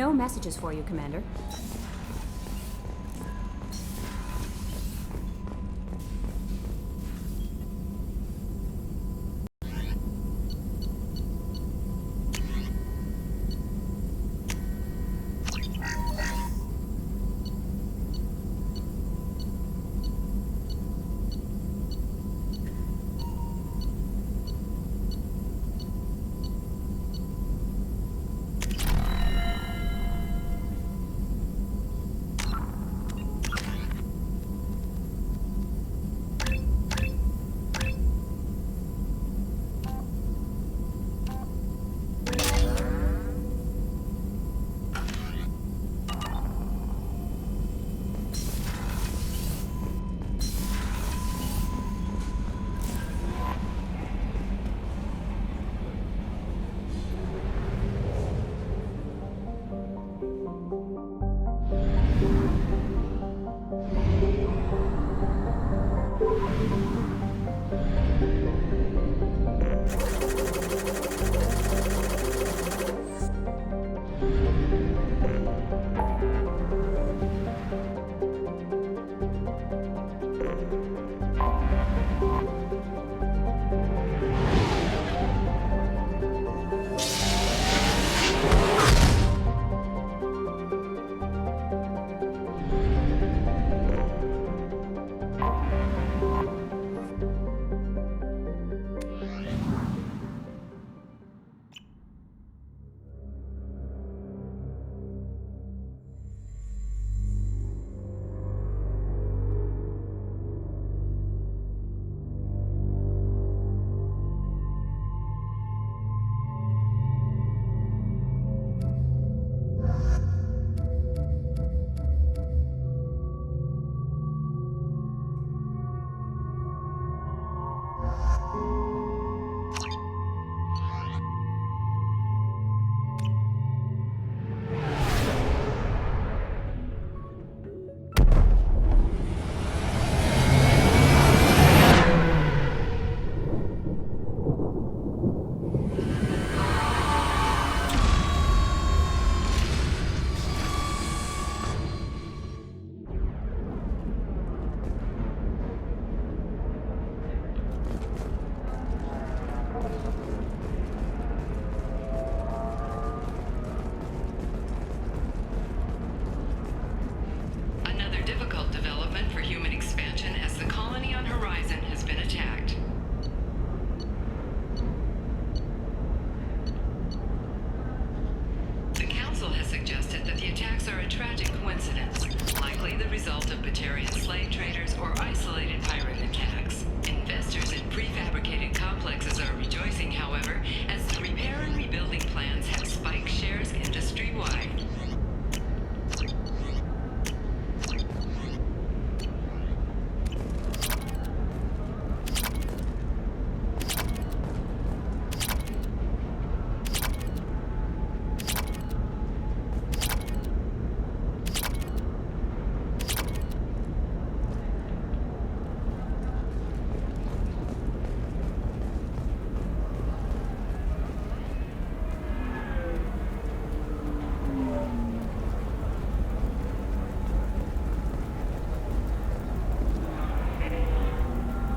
No messages for you, Commander.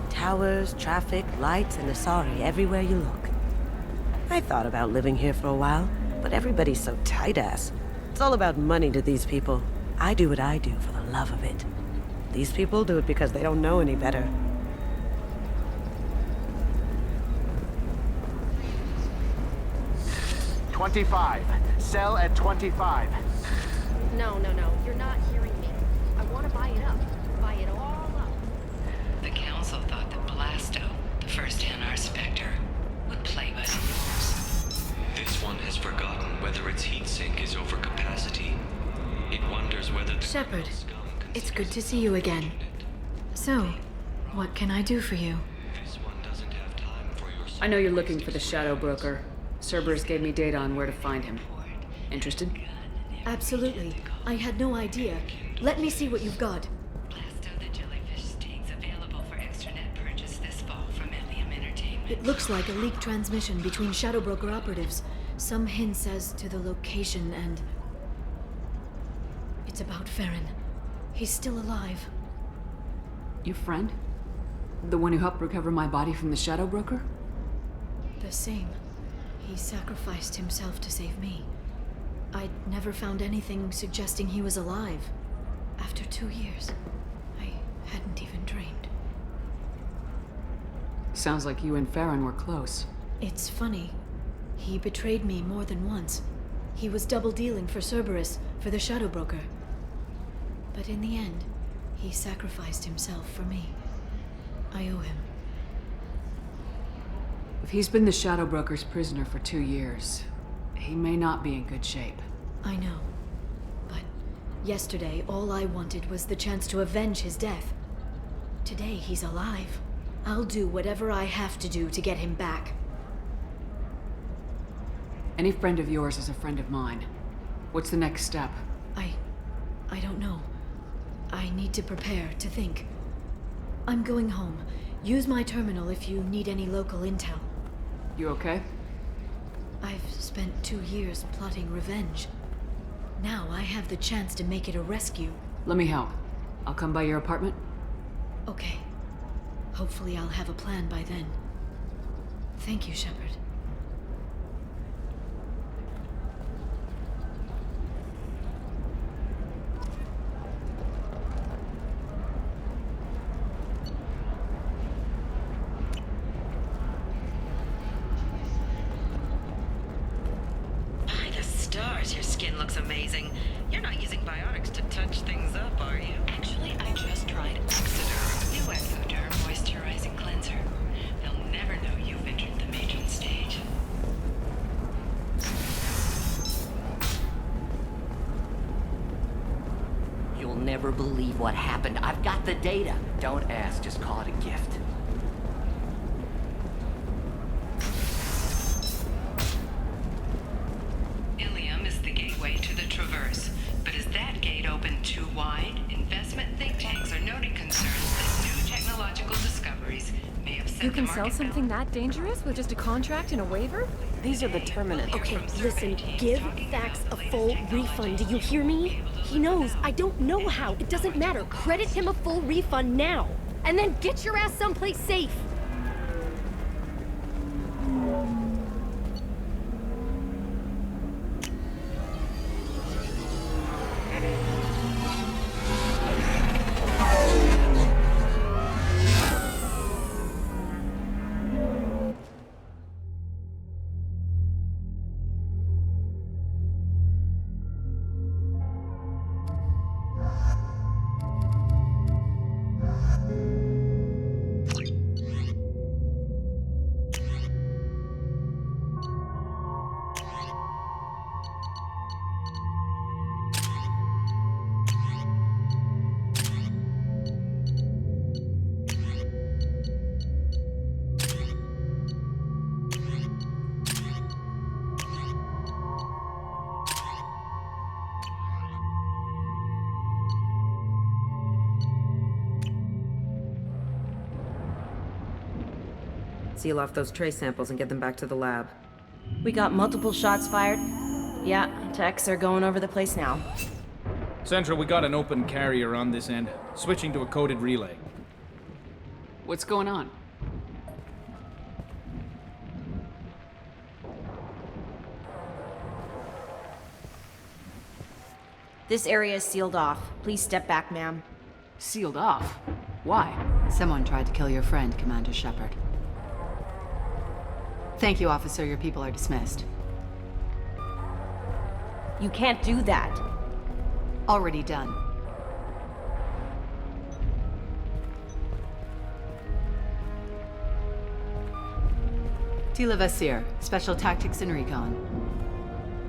Towers, traffic, lights, and Asari everywhere you look. I thought about living here for a while, but everybody's so tight-ass. It's all about money to these people. I do what I do for the love of it. These people do it because they don't know any better. "25. Sell at 25. No, you're not hearing me. I want to buy it up. Buy it all up. The Council thought that Blasto, the first NR Spectre, would play by the rules. This one has forgotten whether its heat sink is over capacity. It wonders whether the Shepard, scum it's good considers to see you again. it. So, what can I do for you? This one doesn't have time for your I know you're looking for the Shadow Broker. Cerberus gave me data on where to find him. Interested? Absolutely. I had no idea. Let me see what you've got. Blasto the jellyfish stinks available for extranet purchase this fall from Ilium Entertainment. It looks like a leaked transmission between Shadow Broker operatives. Some hints as to the location and It's about Farron. He's still alive. Your friend? The one who helped recover my body from the Shadow Broker? The same. He sacrificed himself to save me. I'd never found anything suggesting he was alive. After 2 years, I hadn't even dreamed. Sounds like you and Farron were close. It's funny. He betrayed me more than once. He was double-dealing for Cerberus, for the Shadow Broker. But in the end, he sacrificed himself for me. I owe him. If he's been the Shadow Broker's prisoner for 2 years, he may not be in good shape. I know. But yesterday, all I wanted was the chance to avenge his death. Today, he's alive. I'll do whatever I have to do to get him back. Any friend of yours is a friend of mine. What's the next step? I don't know. I need to prepare, to think. I'm going home. Use my terminal if you need any local intel. You okay? I've spent 2 years plotting revenge. Now I have the chance to make it a rescue. Let me help. I'll come by your apartment. Okay. Hopefully I'll have a plan by then. Thank you, Shepard. By the stars, your skin looks amazing. You're not using biotics to touch things up, are you? Actually, I just tried Exoderm, new Exoderm moisturizing cleanser. They'll never know you've entered the matron stage. You'll never believe what happened. I've got the data. Don't ask, just call it a gift. Ilium is the gateway to the Traverse. But is that gate open too wide? Investment think tanks are noting concerns that new technological discoveries may upset You the can market sell something that dangerous with just a contract and a waiver? These are the Terminus. Okay, listen, give Thax a full refund, do you hear me? He knows, I don't know how, it doesn't matter. Credit him a full refund now, and then get your ass someplace safe. Seal off those trace samples and get them back to the lab. We got multiple shots fired. Yeah, techs are going over the place now. Central, we got an open carrier on this end. Switching to a coded relay. What's going on? This area is sealed off. Please step back, ma'am. Sealed off? Why? Someone tried to kill your friend, Commander Shepard. Thank you, officer. Your people are dismissed. You can't do that. Already done. Tila Vasir, Special Tactics and Recon.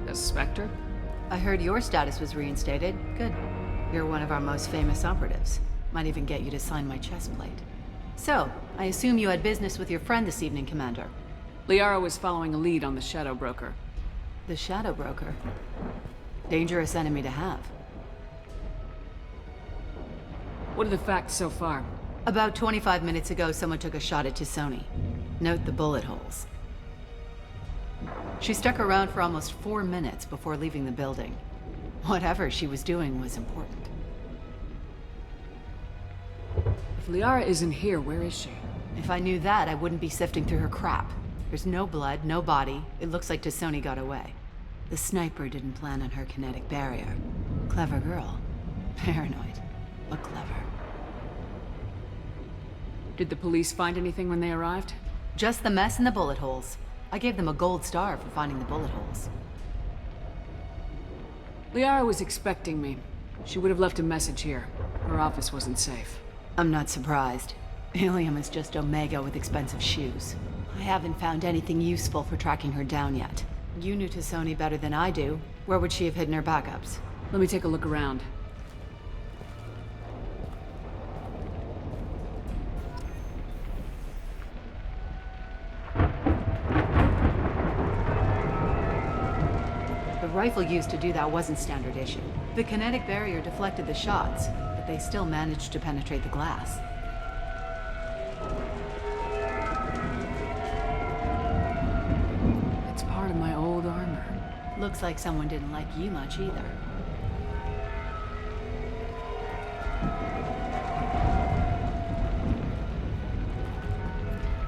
A Spectre? I heard your status was reinstated. Good. You're one of our most famous operatives. Might even get you to sign my chest plate. So, I assume you had business with your friend this evening, Commander. Liara was following a lead on the Shadow Broker. The Shadow Broker? Dangerous enemy to have. What are the facts so far? About 25 minutes ago, someone took a shot at Tisoni. Note the bullet holes. She stuck around for almost 4 minutes before leaving the building. Whatever she was doing was important. If Liara isn't here, where is she? If I knew that, I wouldn't be sifting through her crap. There's no blood, no body. It looks like Tassoni got away. The sniper didn't plan on her kinetic barrier. Clever girl. Paranoid, but clever. Did the police find anything when they arrived? Just the mess and the bullet holes. I gave them a gold star for finding the bullet holes. Liara was expecting me. She would have left a message here. Her office wasn't safe. I'm not surprised. Ilium is just Omega with expensive shoes. I haven't found anything useful for tracking her down yet. You knew Tassoni better than I do. Where would she have hidden her backups? Let me take a look around. The rifle used to do that wasn't standard issue. The kinetic barrier deflected the shots, but they still managed to penetrate the glass. It's part of my old armor. Looks like someone didn't like you much either.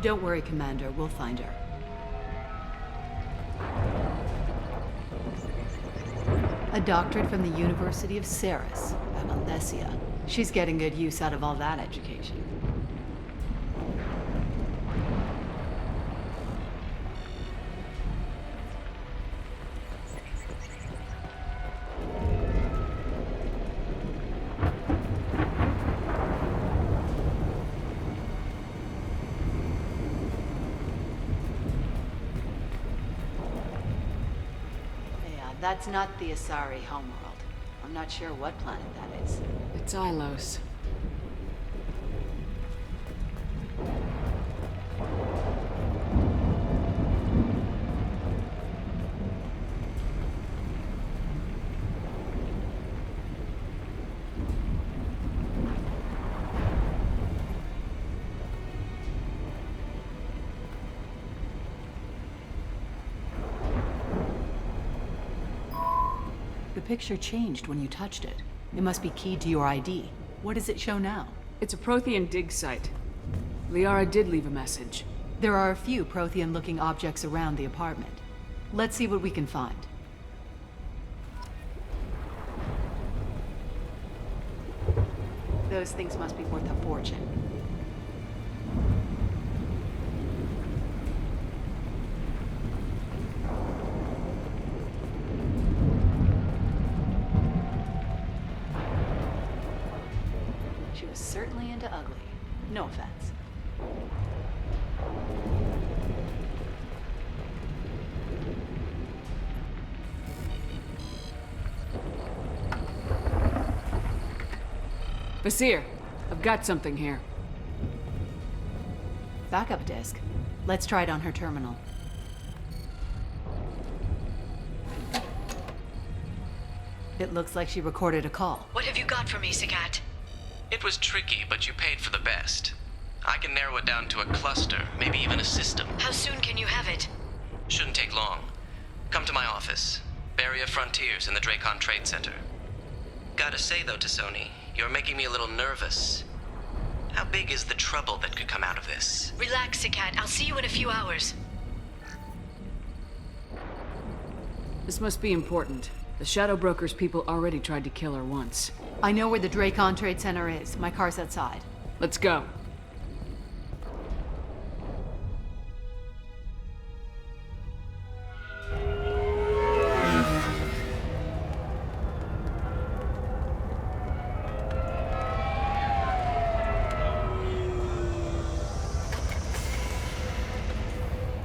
Don't worry, Commander. We'll find her. A doctorate from the University of Ceres, Amalesia. She's getting good use out of all that education. That's not the Asari homeworld. I'm not sure what planet that is. It's Ilos. The picture changed when you touched it. It must be keyed to your ID. What does it show now? It's a Prothean dig site. Liara did leave a message. There are a few Prothean-looking objects around the apartment. Let's see what we can find. Those things must be worth a fortune. She was certainly into ugly. No offense. Basir, I've got something here. Backup disk. Let's try it on her terminal. It looks like she recorded a call. What have you got for me, Sagat? It was tricky, but you paid for the best. I can narrow it down to a cluster, maybe even a system. How soon can you have it? Shouldn't take long. Come to my office. Barrier Frontiers in the Dracon Trade Center. Gotta say though, Tassoni, you're making me a little nervous. How big is the trouble that could come out of this? Relax, Sagat. I'll see you in a few hours. This must be important. The Shadow Broker's people already tried to kill her once. I know where the Dracon Trade Center is. My car's outside. Let's go.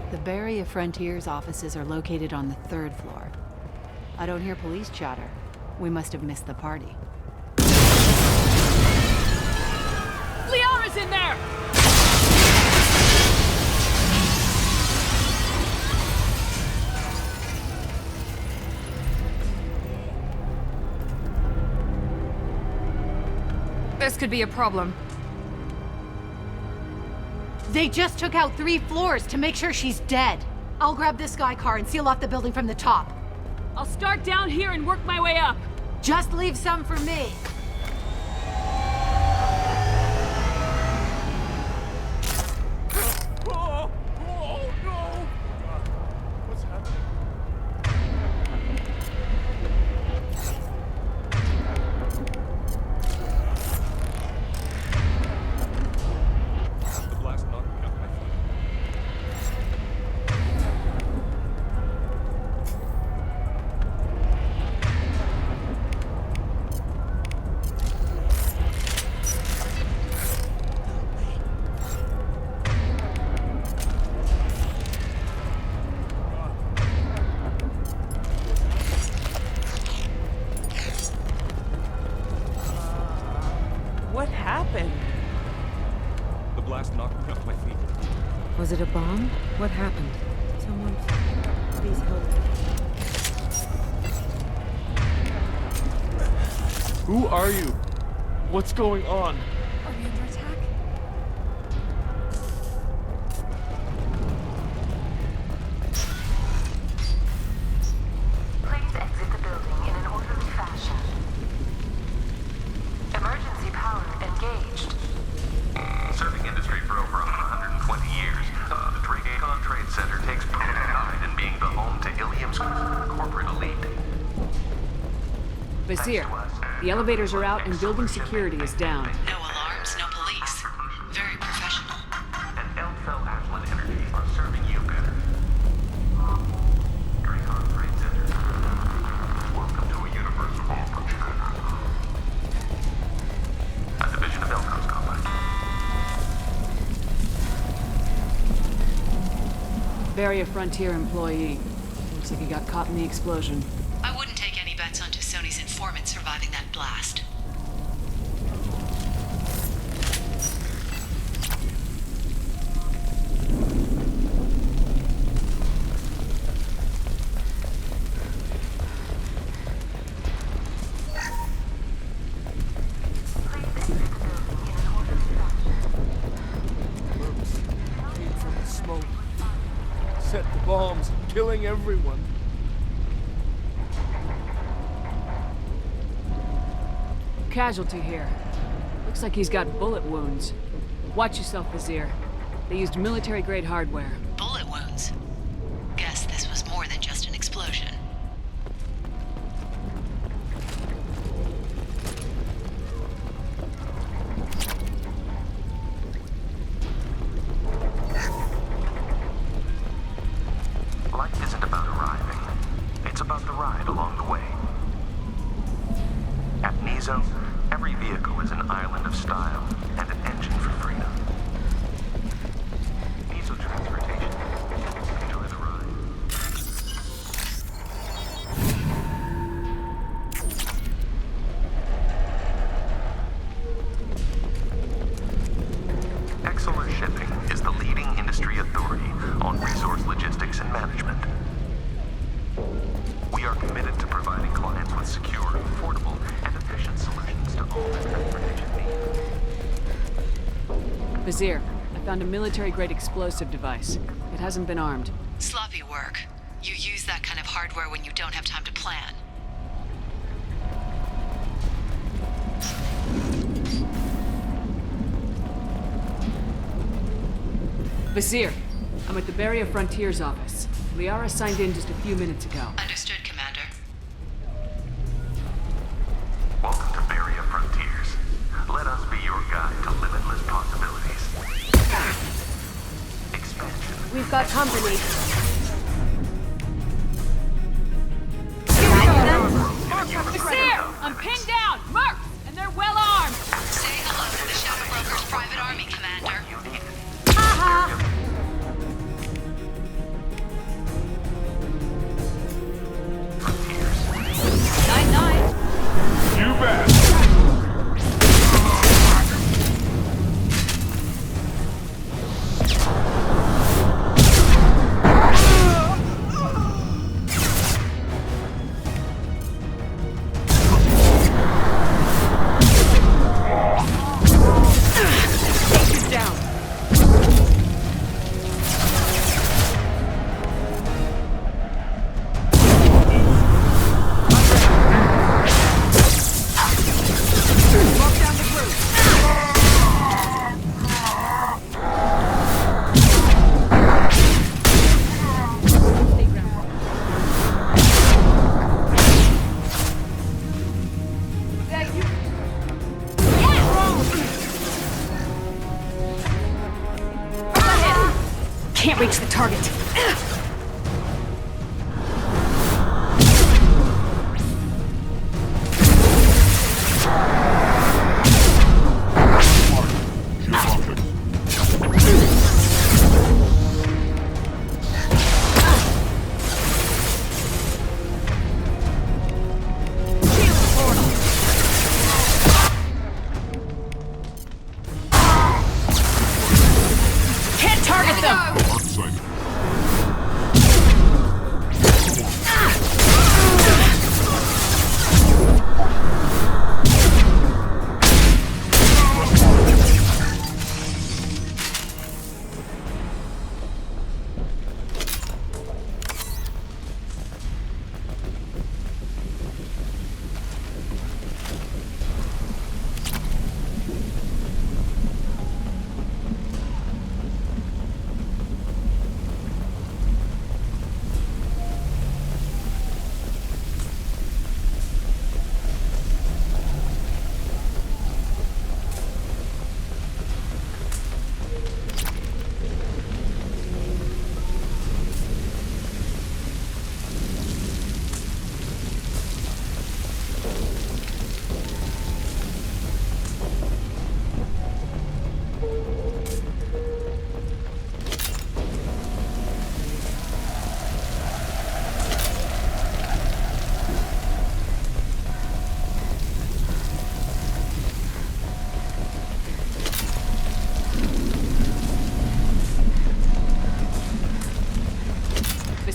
The Barrier Frontiers offices are located on the 3rd floor. I don't hear police chatter. We must have missed the party. Liara's in there! This could be a problem. They just took out 3 floors to make sure she's dead. I'll grab this Sky car and seal off the building from the top. I'll start down here and work my way up. Just leave some for me. Oh, no! What's happening? The blast knocked me off my feet. What happened? The blast knocked me off my feet. Was it a bomb? What happened? Someone... Please help. Who are you? What's going on? Are we under attack? Please exit the building in an orderly fashion. Emergency power engaged. Serving industry for over 120 years, the Dracon Trade Center takes pride in being the home to Ilium's corporate elite. Vizier, the elevators are out and building security is down. No alarms, no police. Very professional. And Elfel Ashland Energy are serving you better. Dracon Trade Center. Welcome to a universe of opportunity. A division of Elco's company. Barrier Frontier employee. Looks like he got caught in the explosion. I wouldn't take any bets on Sony's informant surviving that blast. Mercs came from the smoke. Set the bombs, killing everyone. Casualty here. Looks like he's got bullet wounds. Watch yourself, Vizier. They used military-grade hardware. Bullet wounds. Guess this was more than just an explosion. Life isn't about arriving. It's about the ride along the way. At Nizo, every vehicle is an island of style and an engine for freedom. Nizo Transportation. Enjoy the ride. Exeler Shipping is the leading industry authority on resource logistics and management. We are committed to providing clients with secure, affordable, and efficient solutions to all their transportation needs. Vizier, I found a military-grade explosive device. It hasn't been armed. Sloppy work. You use that kind of hardware when you don't have time to plan. Vizier, I'm at the Barrier Frontier's office. Liara signed in just a few minutes ago. Understood, Commander. Welcome to Barrier Frontiers. Let us be your guide to limitless possibilities. Expansion. We've got company. Vizier! I'm pinned down! Mercs! And they're well armed! Say hello to the Shadow Broker's private army, Commander. Night-night! You bet! Down. the target.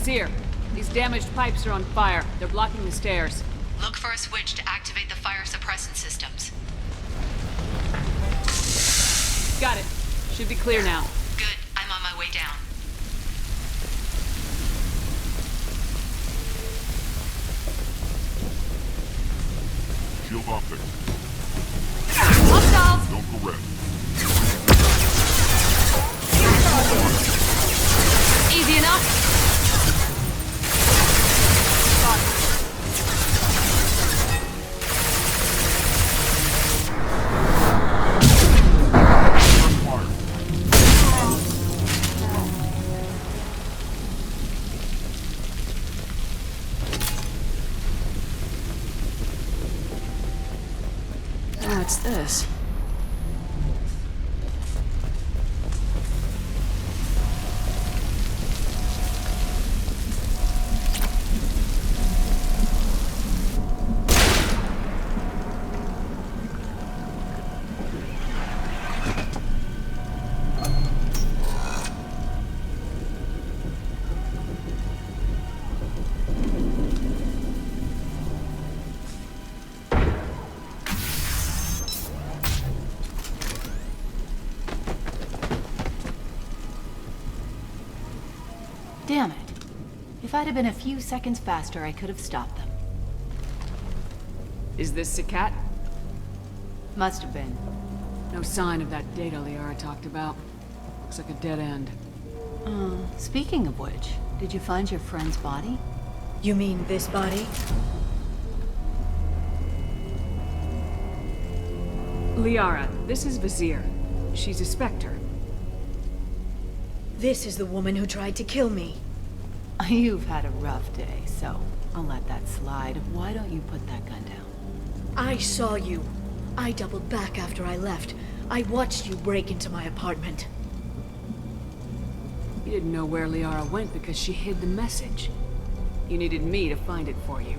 Here. These damaged pipes are on fire. They're blocking the stairs. Look for a switch to activate the fire suppressant systems. Got it. Should be clear now. Good. I'm on my way down. Shield optic. Hostiles! Don't go red. Easy enough. What's this? Damn it. If I'd have been a few seconds faster, I could have stopped them. Is this the cat? Must have been. No sign of that data Liara talked about. Looks like a dead end. Speaking of which, did you find your friend's body? You mean this body? Liara, this is Vizier. She's a Spectre. This is the woman who tried to kill me. You've had a rough day, so I'll let that slide. Why don't you put that gun down? I saw you. I doubled back after I left. I watched you break into my apartment. You didn't know where Liara went because she hid the message. You needed me to find it for you.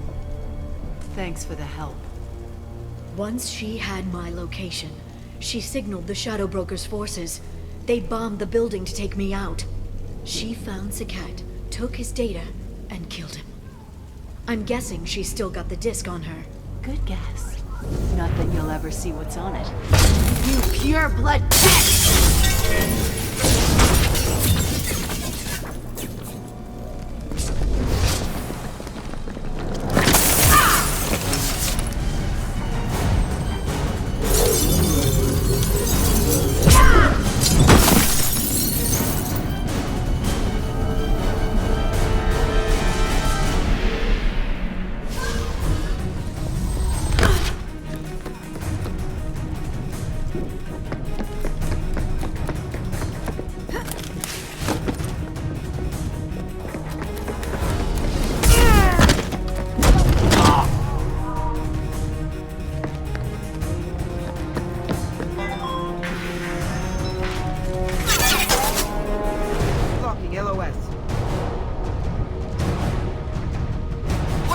Thanks for the help. Once she had my location, she signaled the Shadow Broker's forces. They bombed the building to take me out. She found Sakat, took his data, and killed him. I'm guessing she's still got the disc on her. Good guess. Not that you'll ever see what's on it. You pure blood pest!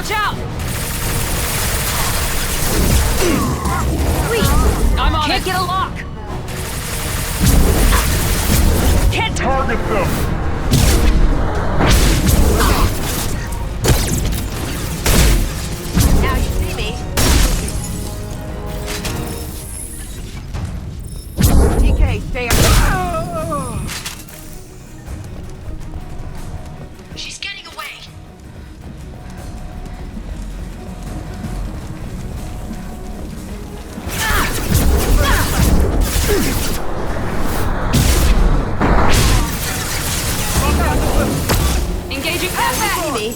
Watch out! Wait! I'm on Can't it. get a lock! Can't Target them! Now you see me. TK, stay up. She's getting away. Engaging combat! Me.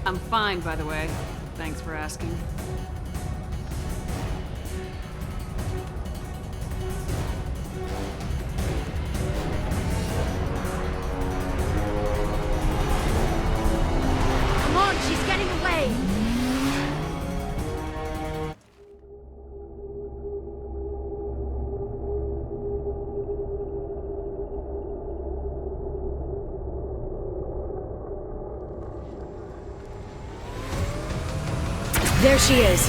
I'm fine, by the way. Thanks for asking. Come on, she's getting away. There she is.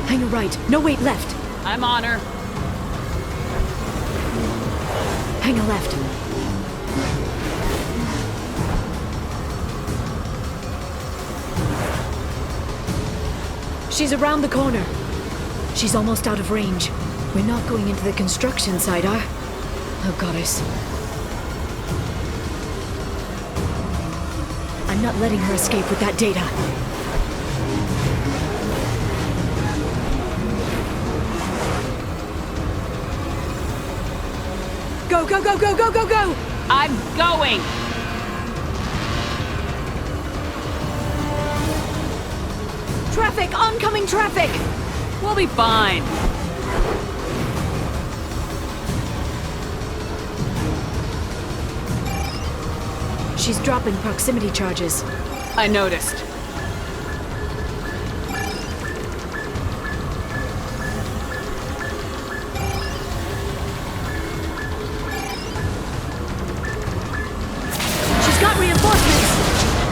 Hang a right. No, wait, left. I'm on her. Hang a left. She's around the corner. She's almost out of range. We're not going into the construction site, are? Oh, goddess. I'm not letting her escape with that data. Go, go, go, go, go, go, go! I'm going! Traffic! Oncoming traffic! We'll be fine. She's dropping proximity charges. I noticed. She's got reinforcements!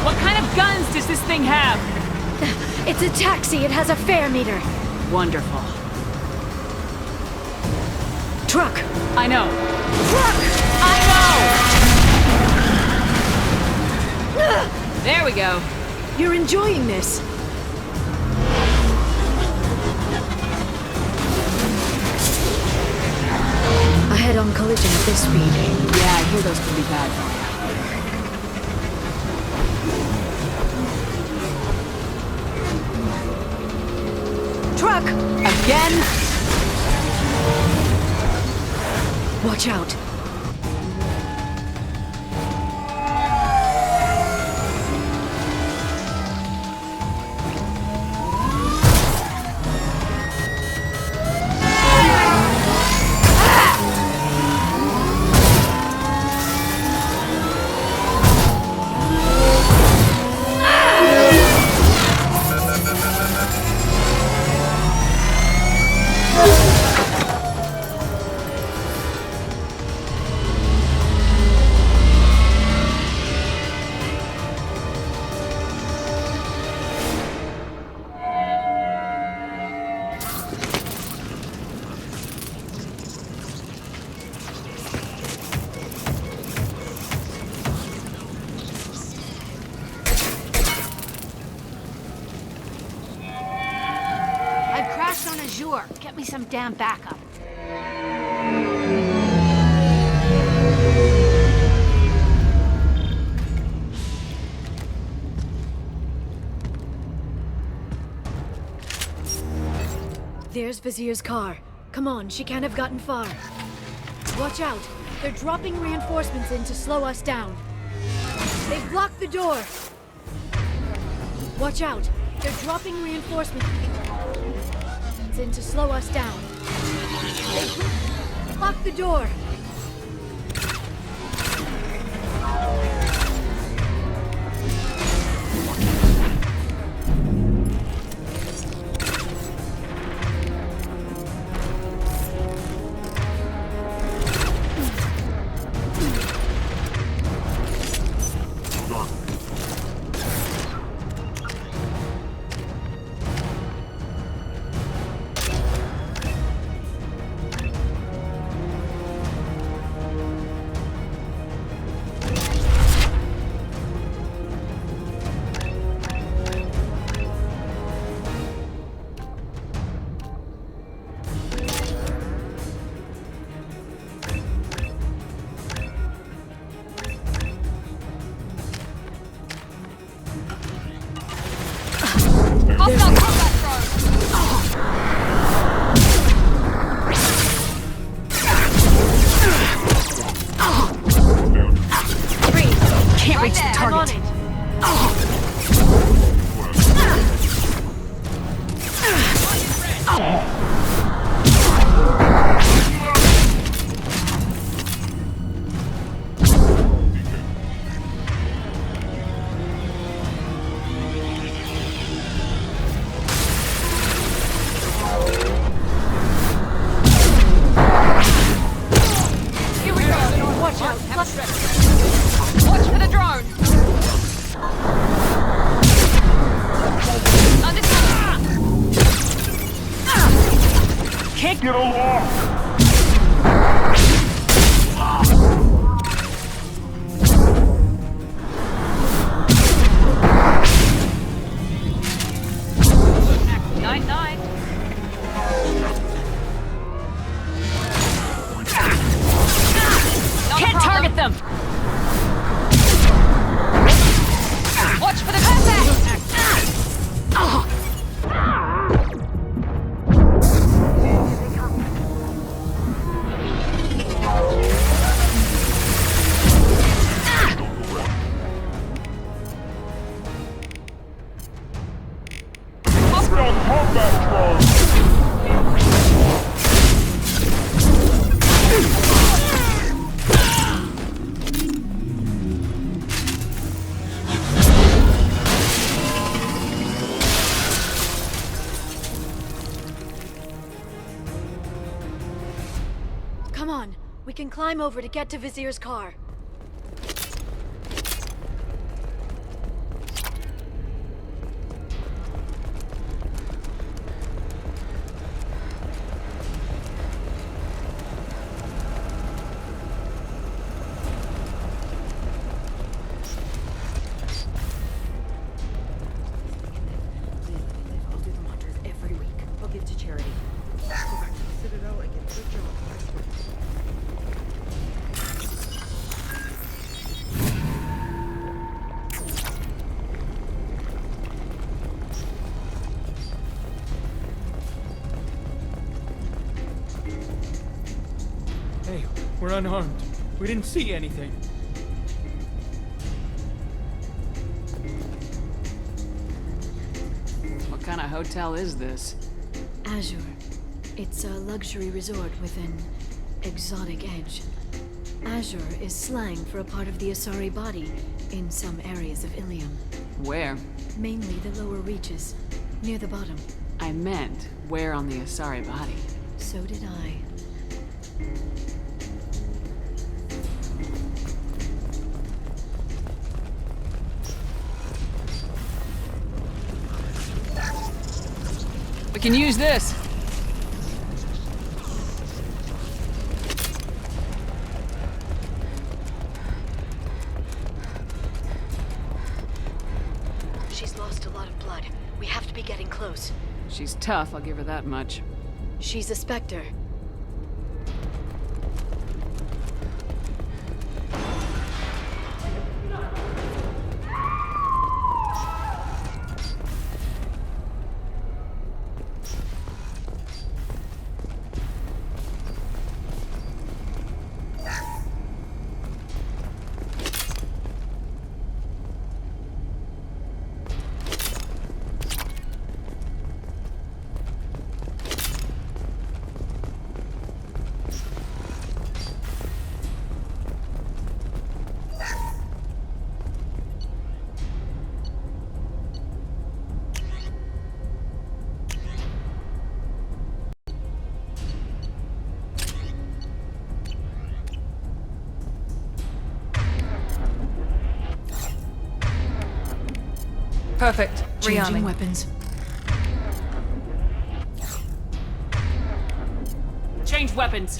What kind of guns does this thing have? It's a taxi. It has a fare meter. Wonderful. Truck! I know. Truck! I know! There we go. You're enjoying this. A head-on collision at this speed. Yeah, I hear those can be bad for you. Truck! Again? Watch out. Get me some damn backup. There's Vizier's car. Come on, she can't have gotten far. Watch out. They're dropping reinforcements in to slow us down. They've blocked the door. Watch out. They're dropping reinforcements in to slow us down. They've blocked the door. Can't reach the target. Here we go. Watch out. Watch for the drone. Can't get along. Night. Can't target them. Watch for the contact. Come on. We can climb over to get to Vizier's car. I'll do the monitors every week. I'll give to charity. Go back to the Citadel and get a good job. Hey, we're unarmed. We didn't see anything. What kind of hotel is this? Azure. It's a luxury resort with an exotic edge. Azure is slang for a part of the Asari body in some areas of Ilium. Where? Mainly the lower reaches, near the bottom. I meant, where on the Asari body? So did I. We can use this. She's lost a lot of blood. We have to be getting close. She's tough, I'll give her that much. She's a Spectre. Perfect. Changing Rearming. weapons. Change weapons.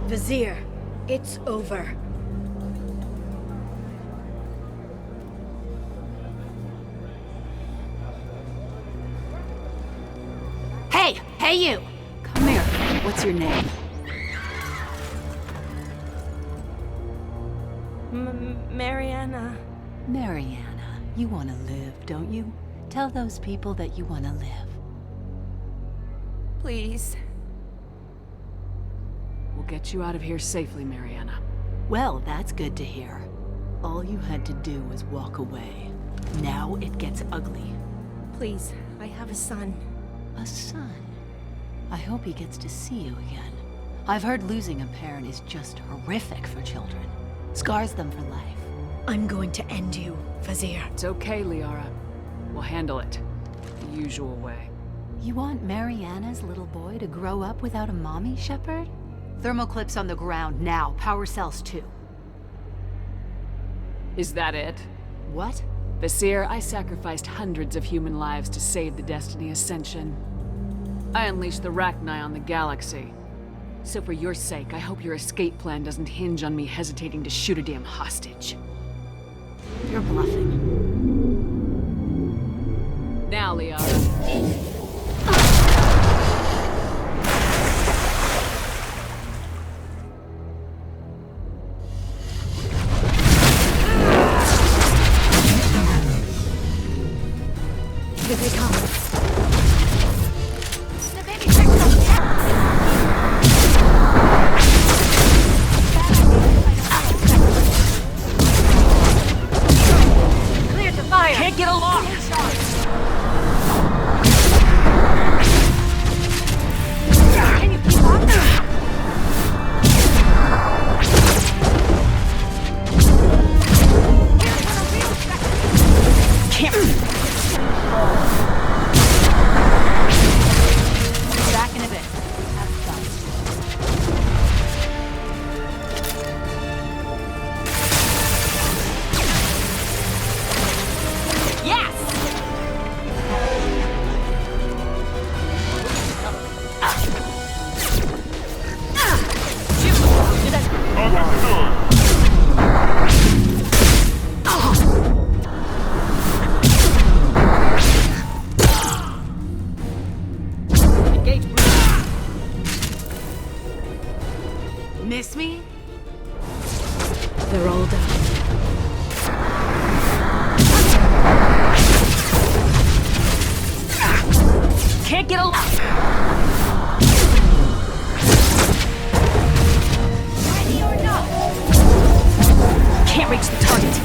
Vizier, it's over. Hey! Hey, you! Come here. What's your name? Mariana. Mariana. You want to live, don't you? Tell those people that you want to live. Please. We'll get you out of here safely, Mariana. Well, that's good to hear. All you had to do was walk away. Now it gets ugly. Please, I have a son. A son? I hope he gets to see you again. I've heard losing a parent is just horrific for children. Scars them for life. I'm going to end you, Vizier. It's okay, Liara. We'll handle it. The usual way. You want Mariana's little boy to grow up without a mommy, Shepard? Thermal clips on the ground now. Power cells too. Is that it? What? Vizier, I sacrificed hundreds of human lives to save the Destiny Ascension. I unleashed the Rachni on the galaxy. So for your sake, I hope your escape plan doesn't hinge on me hesitating to shoot a damn hostage. You're bluffing. Now, Liara. Here they come. Clear to fire. Can't get along! Can you keep up? Back in a bit. Have fun. Yes! Miss me? They're all done. Can't get along! Ready or not? Can't reach the target.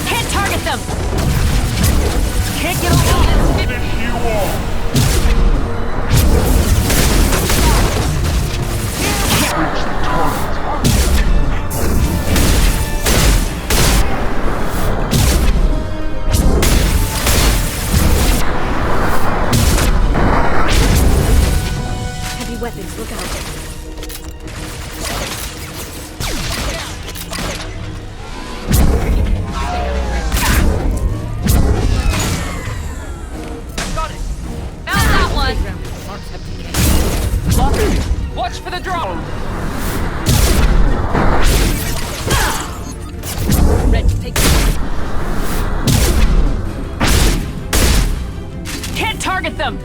Can't target them! Can't get along! Finish you all. Can't reach the target. Heavy weapons, look out. Found that one! Lock. Watch for the drone! Red, take Can't target them!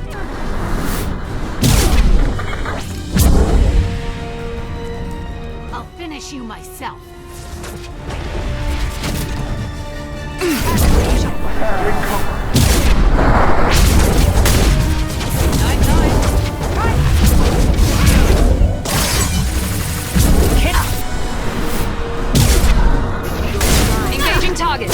I'll finish you myself. Take cover. Engaging target.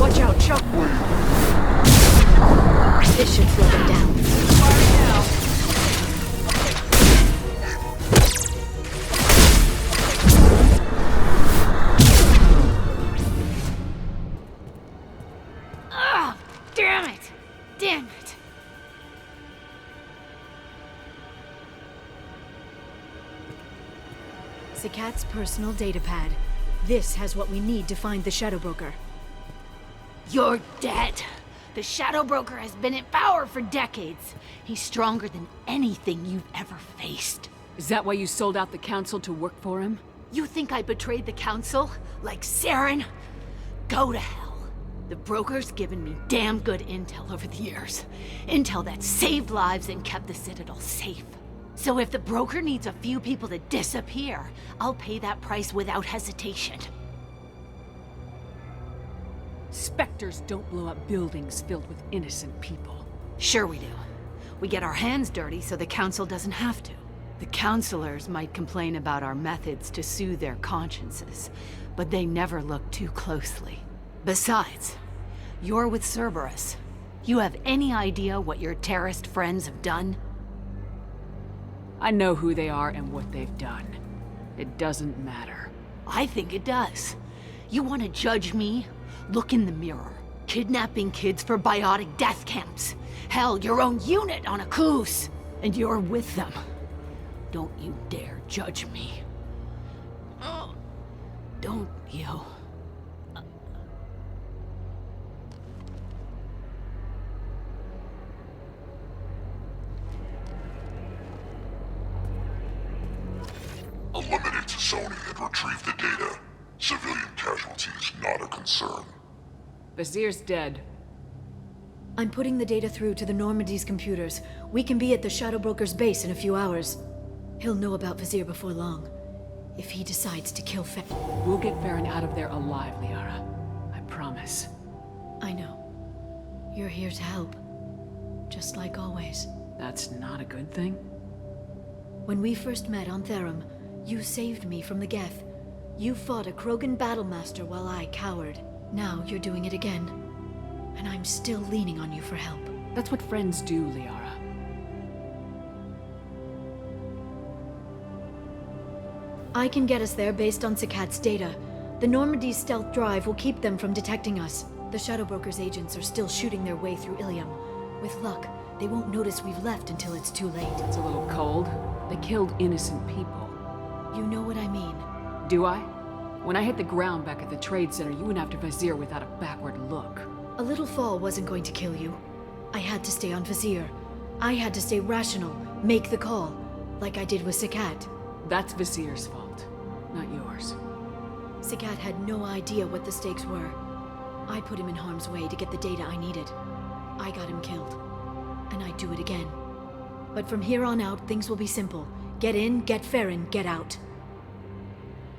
Watch out, shockwave. This should slow them down. Ah! Damn it! Damn it! Sakat's personal data pad. This has what we need to find the Shadow Broker. You're dead. The Shadow Broker has been in power for decades. He's stronger than anything you've ever faced. Is that why you sold out the Council to work for him? You think I betrayed the Council? Like Saren? Go to hell. The Broker's given me damn good intel over the years. Intel that saved lives and kept the Citadel safe. So if the Broker needs a few people to disappear, I'll pay that price without hesitation. Spectres don't blow up buildings filled with innocent people. Sure we do. We get our hands dirty so the Council doesn't have to. The Councilors might complain about our methods to soothe their consciences, but they never look too closely. Besides, you're with Cerberus. You have any idea what your terrorist friends have done? I know who they are and what they've done. It doesn't matter. I think it does. You want to judge me? Look in the mirror. Kidnapping kids for biotic death camps. Hell, your own unit on a cruise. And you're with them. Don't you dare judge me. Oh, don't you? Eliminate Sony and retrieve the data. Civilian casualties not a concern. Vazir's dead. I'm putting the data through to the Normandy's computers. We can be at the Shadow Broker's base in a few hours. He'll know about Vazir before long. If he decides to kill We'll get Farron out of there alive, Liara. I promise. I know. You're here to help. Just like always. That's not a good thing? When we first met on Therum, you saved me from the Geth. You fought a Krogan battlemaster while I cowered. Now you're doing it again. And I'm still leaning on you for help. That's what friends do, Liara. I can get us there based on Sakat's data. The Normandy's stealth drive will keep them from detecting us. The Shadow Broker's agents are still shooting their way through Ilium. With luck, they won't notice we've left until it's too late. It's a little cold. They killed innocent people. You know what I mean. Do I? When I hit the ground back at the trade center, you went after Vazir without a backward look. A little fall wasn't going to kill you. I had to stay on Vazir. I had to stay rational, make the call, like I did with Sakat. That's Vazir's fault, not yours. Sakat had no idea what the stakes were. I put him in harm's way to get the data I needed. I got him killed. And I'd do it again. But from here on out, things will be simple. Get in, get Farron, get out.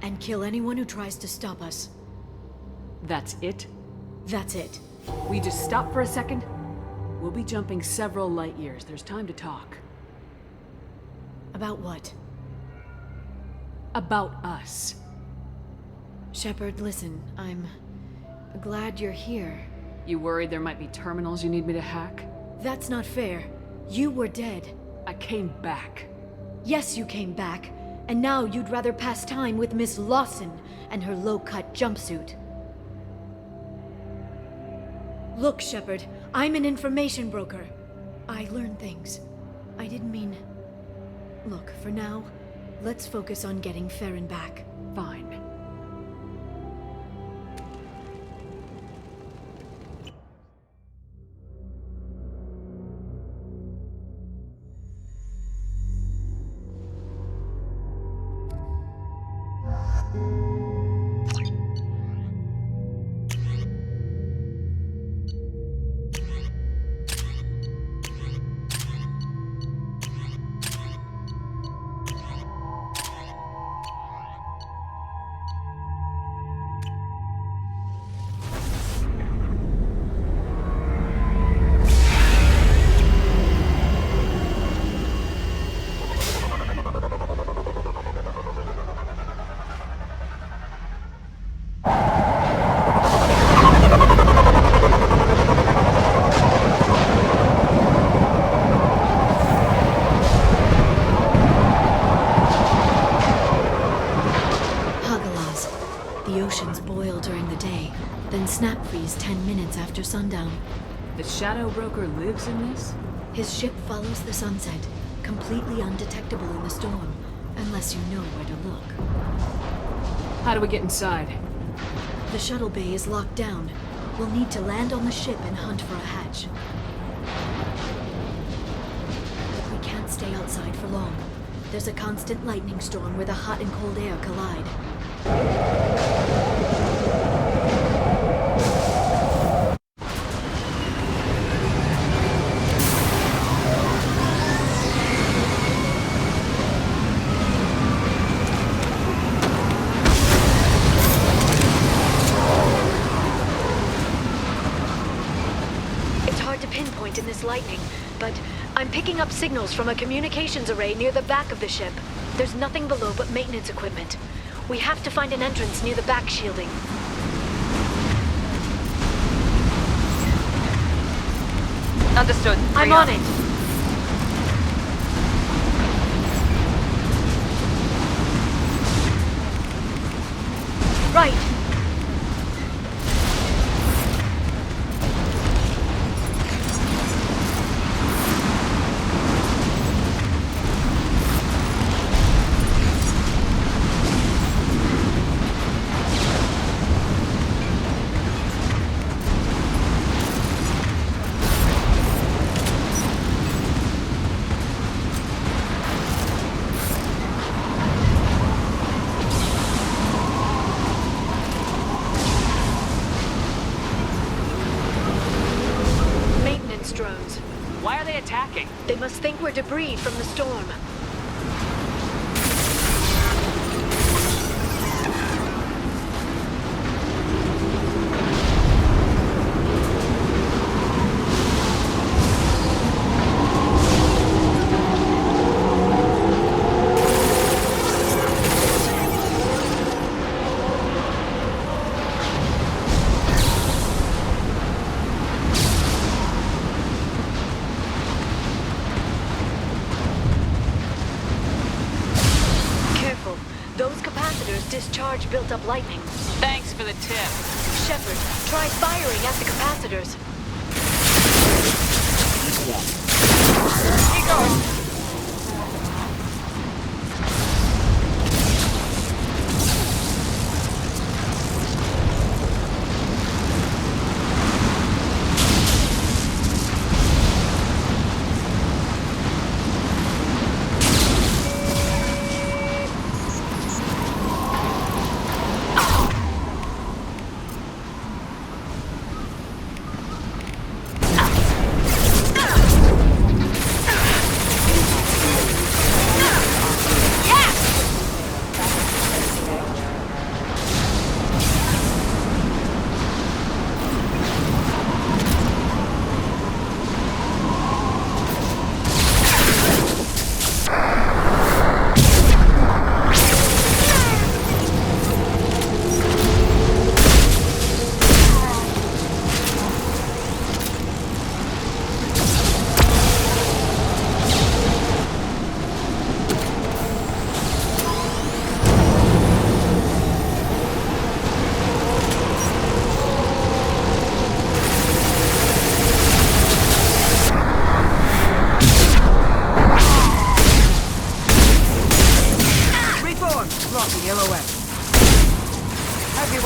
And kill anyone who tries to stop us. That's it? That's it. We just stop for a second? We'll be jumping several light years. There's time to talk. About what? About us. Shepard, listen, I'm glad you're here. You worried there might be terminals you need me to hack? That's not fair. You were dead. I came back. Yes, you came back. And now you'd rather pass time with Miss Lawson and her low-cut jumpsuit. Look, Shepard, I'm an information broker. I learn things. I didn't mean... Look, for now, let's focus on getting Farron back. Fine. sundown. The Shadow Broker lives in this? His ship follows the sunset, completely undetectable in the storm, unless you know where to look. How do we get inside? The shuttle bay is locked down. We'll need to land on the ship and hunt for a hatch. But we can't stay outside for long. There's a constant lightning storm where the hot and cold air collide. In this lightning, but I'm picking up signals from a communications array near the back of the ship. There's nothing below but maintenance equipment. We have to find an entrance near the back shielding. Understood. I'm on it. Right. Drones. Why are they attacking? They must think we're debris from the storm. Discharge built up lightning. Thanks for the tip. Shepard, try firing at the capacitors. Keep going.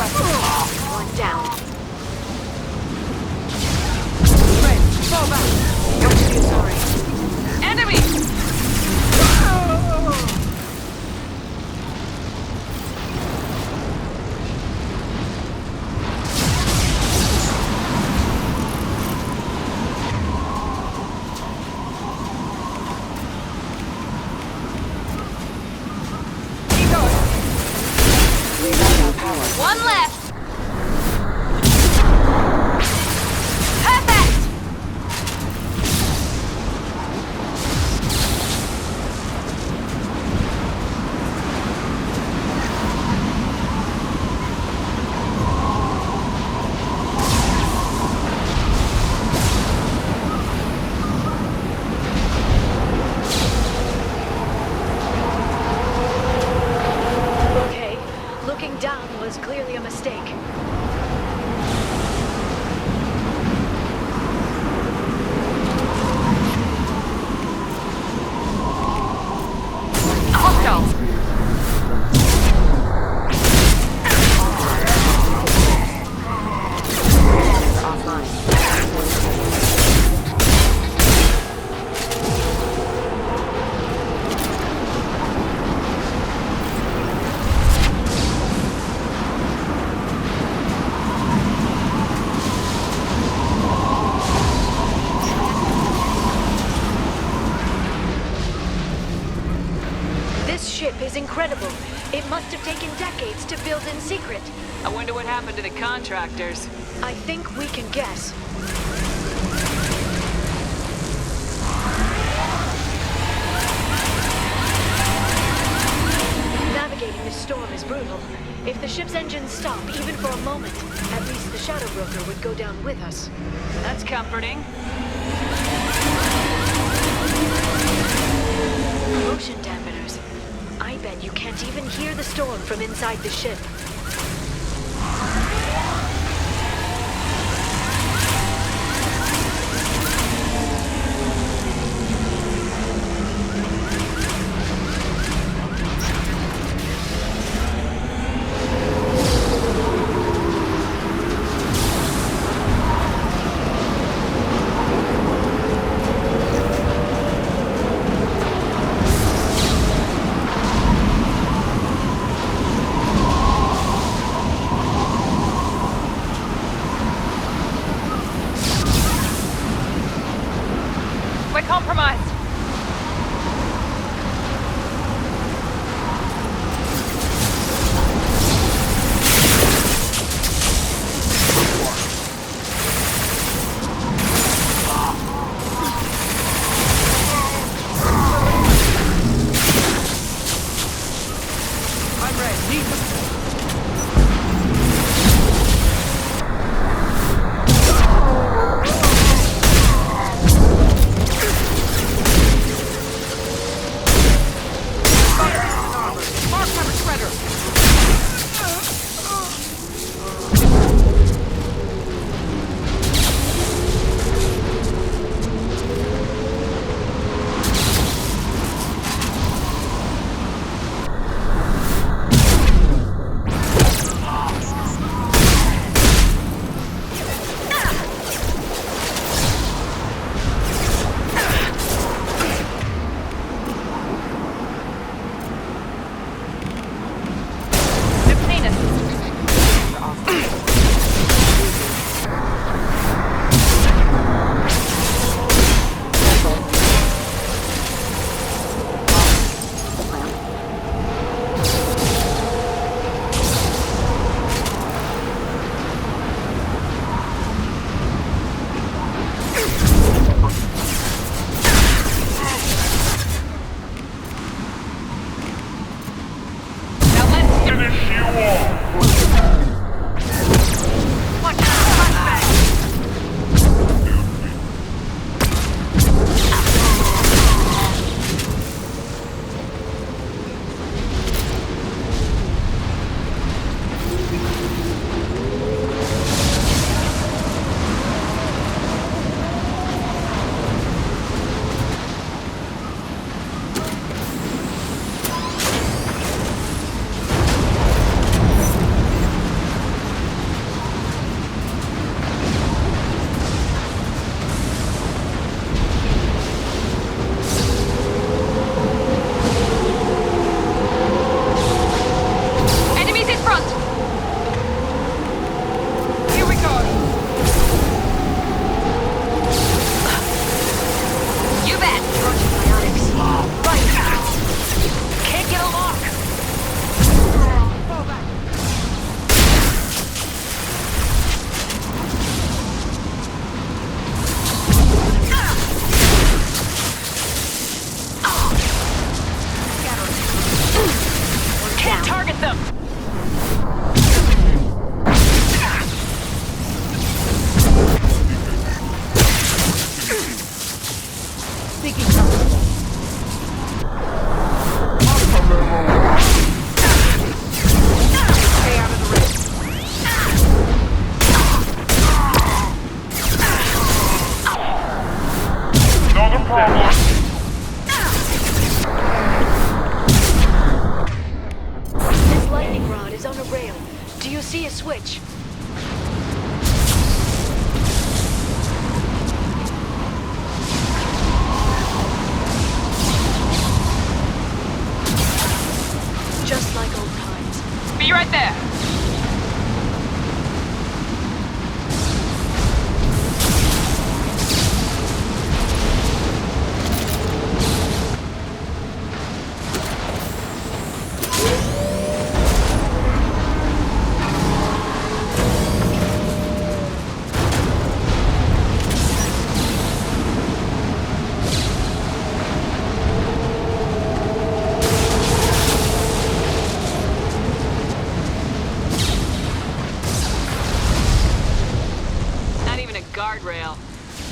One down. Fall back. Don't you be sorry. Enemy! One left. Perfect. incredible. It must have taken decades to build in secret. I wonder what happened to the contractors. I think we can guess. Navigating this storm is brutal. If the ship's engines stop, even for a moment, at least the Shadow Broker would go down with us. That's comforting. Motion dampeners. I bet you can't even hear the storm from inside the ship. We're compromised. I'm ready. see a switch. Just like old times. Be right there.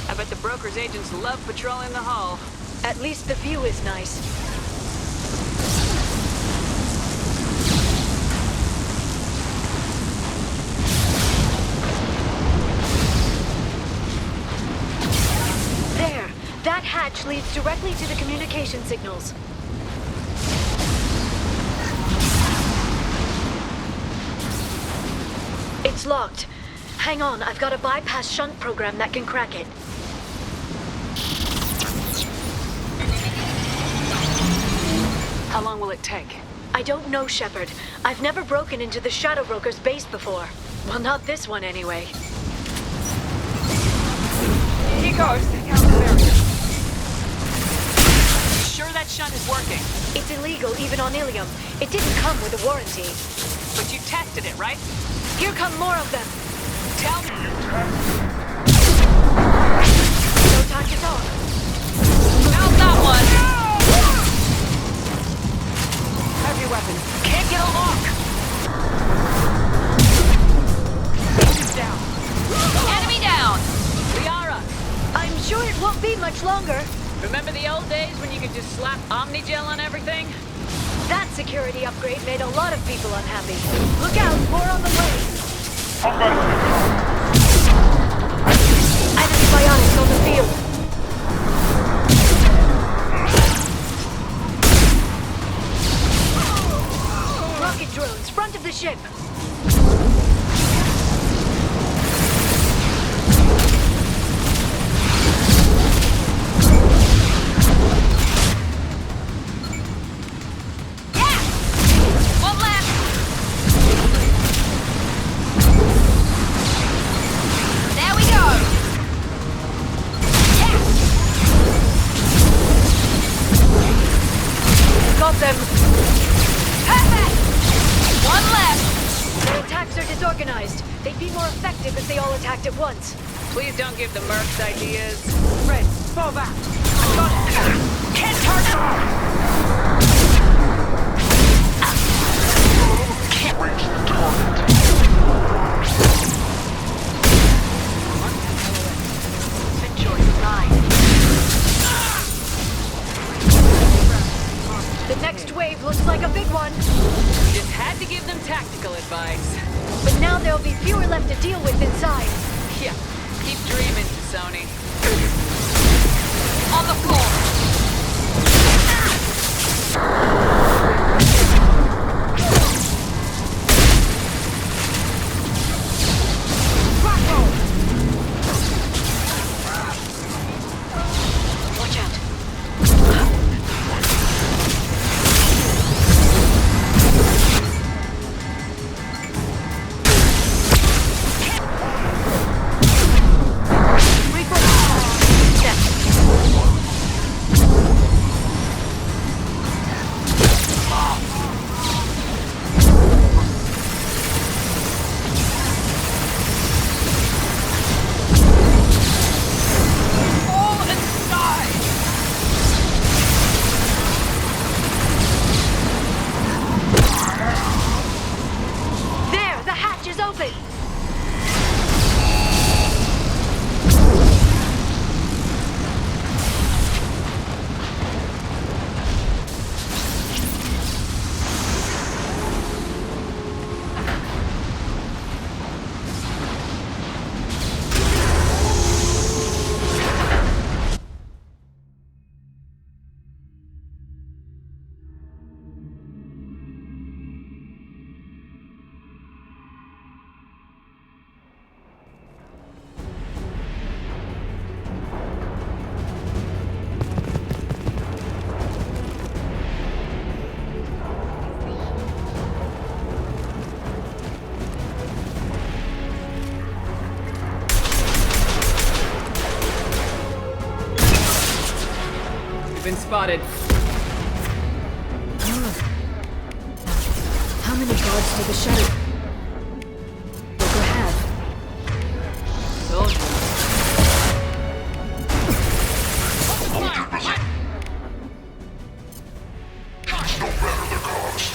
I bet the broker's agents love patrolling the hull. At least the view is nice. There! That hatch leads directly to the communication signals. It's locked. Hang on, I've got a bypass shunt program that can crack it. How long will it take? I don't know, Shepard. I've never broken into the Shadow Broker's base before. Well, not this one anyway. Here goes. Sure that shunt is working? It's illegal even on Ilium. It didn't come with a warranty. But you tested it, right? Here come more of them. Tell me. No time to talk. Found that one. Heavy weapon. Can't get a lock. Down. Enemy down. Liara. I'm sure it won't be much longer. Remember the old days when you could just slap Omnigel on everything? That security upgrade made a lot of people unhappy. Look out, more on the way. Enemy bionics on the field. Rocket drones, front of the ship. Got them. Perfect! One left. Their attacks are disorganized. They'd be more effective if they all attacked at once. Please don't give the mercs ideas. Red, fall back. I got it. Can't target. Can't reach the target. Enjoy the ride. The next wave looks like a big one. Just had to give them tactical advice. But now there'll be fewer left to deal with inside. Yeah, keep dreaming, Sony. On the floor. Watch out. Been spotted. How many guards do the Shadow Broker have? Soldiers. No matter the cost.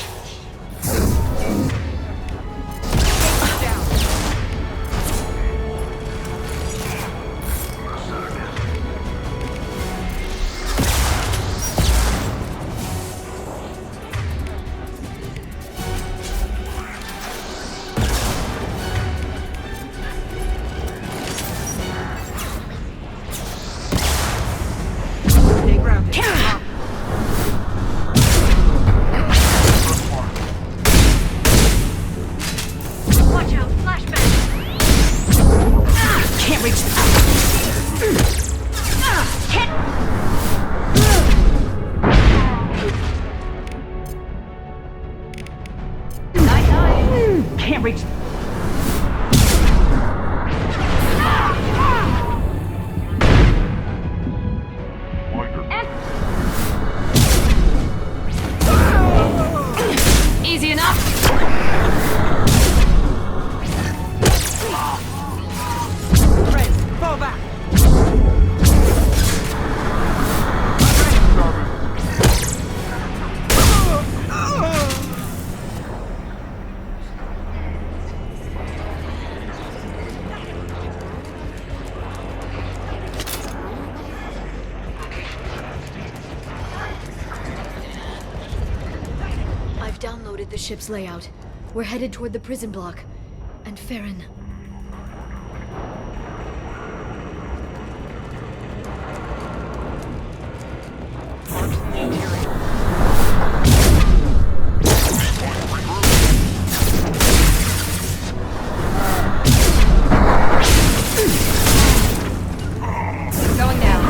Watch out, flashbang! Can't reach the... Can't reach... Easy enough. Fred, fall back! I've downloaded the ship's layout. We're headed toward the prison block. And Farron. Going down.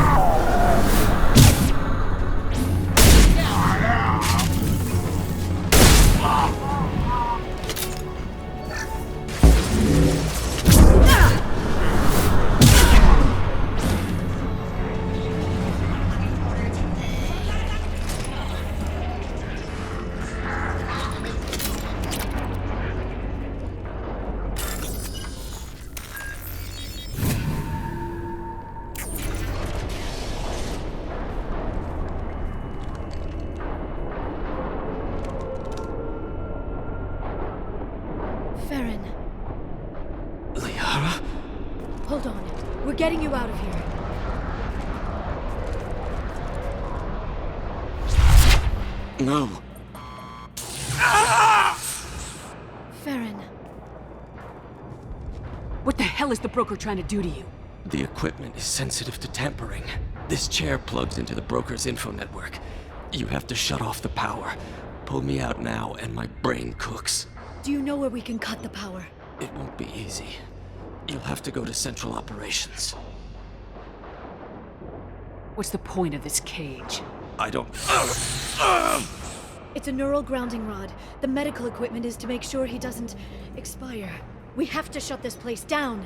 Farron. Liara? Hold on. We're getting you out of here. No. Farron. What the hell is the broker trying to do to you? The equipment is sensitive to tampering. This chair plugs into the broker's info network. You have to shut off the power. Pull me out now and my brain cooks. Do you know where we can cut the power? It won't be easy. You'll have to go to Central Operations. What's the point of this cage? I don't... It's a neural grounding rod. The medical equipment is to make sure he doesn't expire. We have to shut this place down.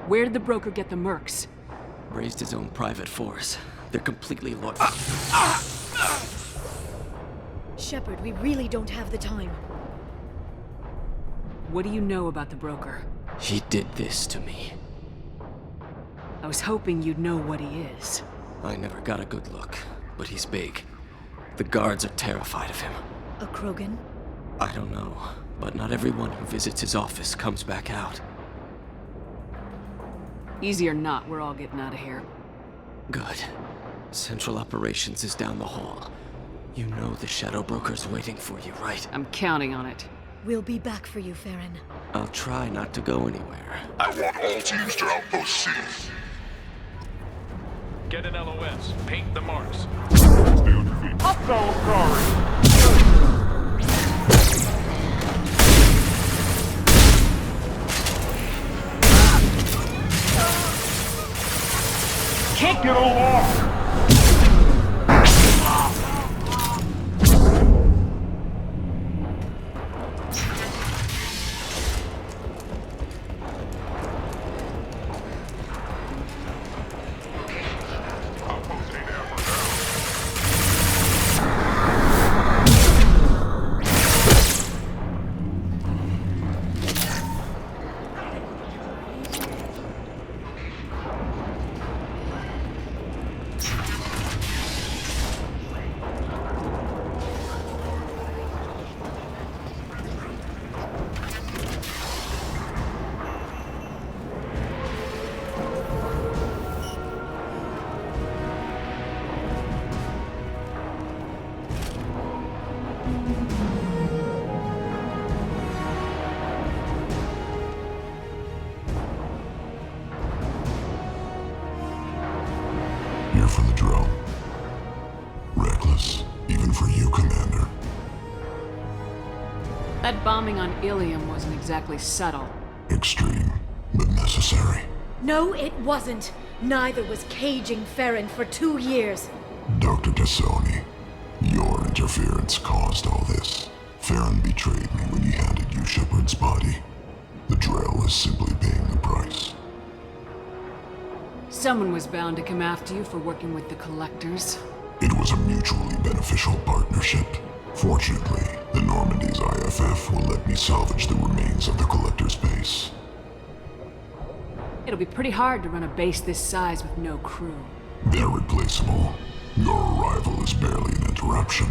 Where did the broker get the mercs? Raised his own private force. They're completely loyal. Shepard, we really don't have the time. What do you know about the broker? He did this to me. I was hoping you'd know what he is. I never got a good look, but he's big. The guards are terrified of him. A Krogan? I don't know, but not everyone who visits his office comes back out. Easy or not, we're all getting out of here. Good. Central Operations is down the hall. You know the Shadow Broker's waiting for you, right? I'm counting on it. We'll be back for you, Farron. I'll try not to go anywhere. I want all teams to Outpost C. Get an LOS. Paint the marks. I'm so sorry. Can't get along. Here for the drill. for you, Commander. That bombing on Ilium wasn't exactly subtle. Extreme, but necessary. No, it wasn't. Neither was caging Farron for 2 years. Dr. Tassoni, your interference caused all this. Farron betrayed me when he handed you Shepard's body. The Drell is simply paying the price. Someone was bound to come after you for working with the Collectors. It was a mutually beneficial partnership. Fortunately, the Normandy's IFF will let me salvage the remains of the Collector's base. It'll be pretty hard to run a base this size with no crew. They're replaceable. Your arrival is barely an interruption.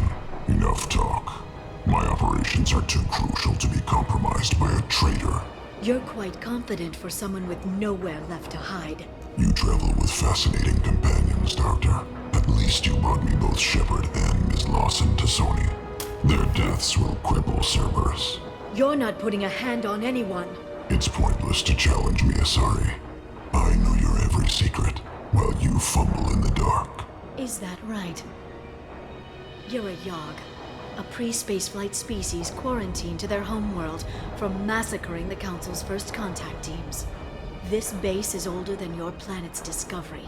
Enough talk. My operations are too crucial to be compromised by a traitor. You're quite confident for someone with nowhere left to hide. You travel with fascinating companions, Doctor. At least you brought me both Shepard and Ms. Lawson Tassoni. Their deaths will cripple Cerberus. You're not putting a hand on anyone. It's pointless to challenge me, Asari. I know your every secret, while you fumble in the dark. Is that right? You're a Yogg, a pre-spaceflight species quarantined to their homeworld from massacring the Council's first contact teams. This base is older than your planet's discovery,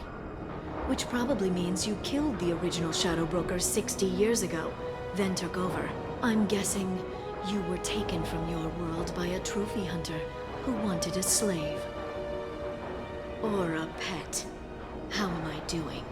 which probably means you killed the original Shadow Broker 60 years ago, then took over. I'm guessing you were taken from your world by a trophy hunter who wanted a slave. Or a pet. How am I doing?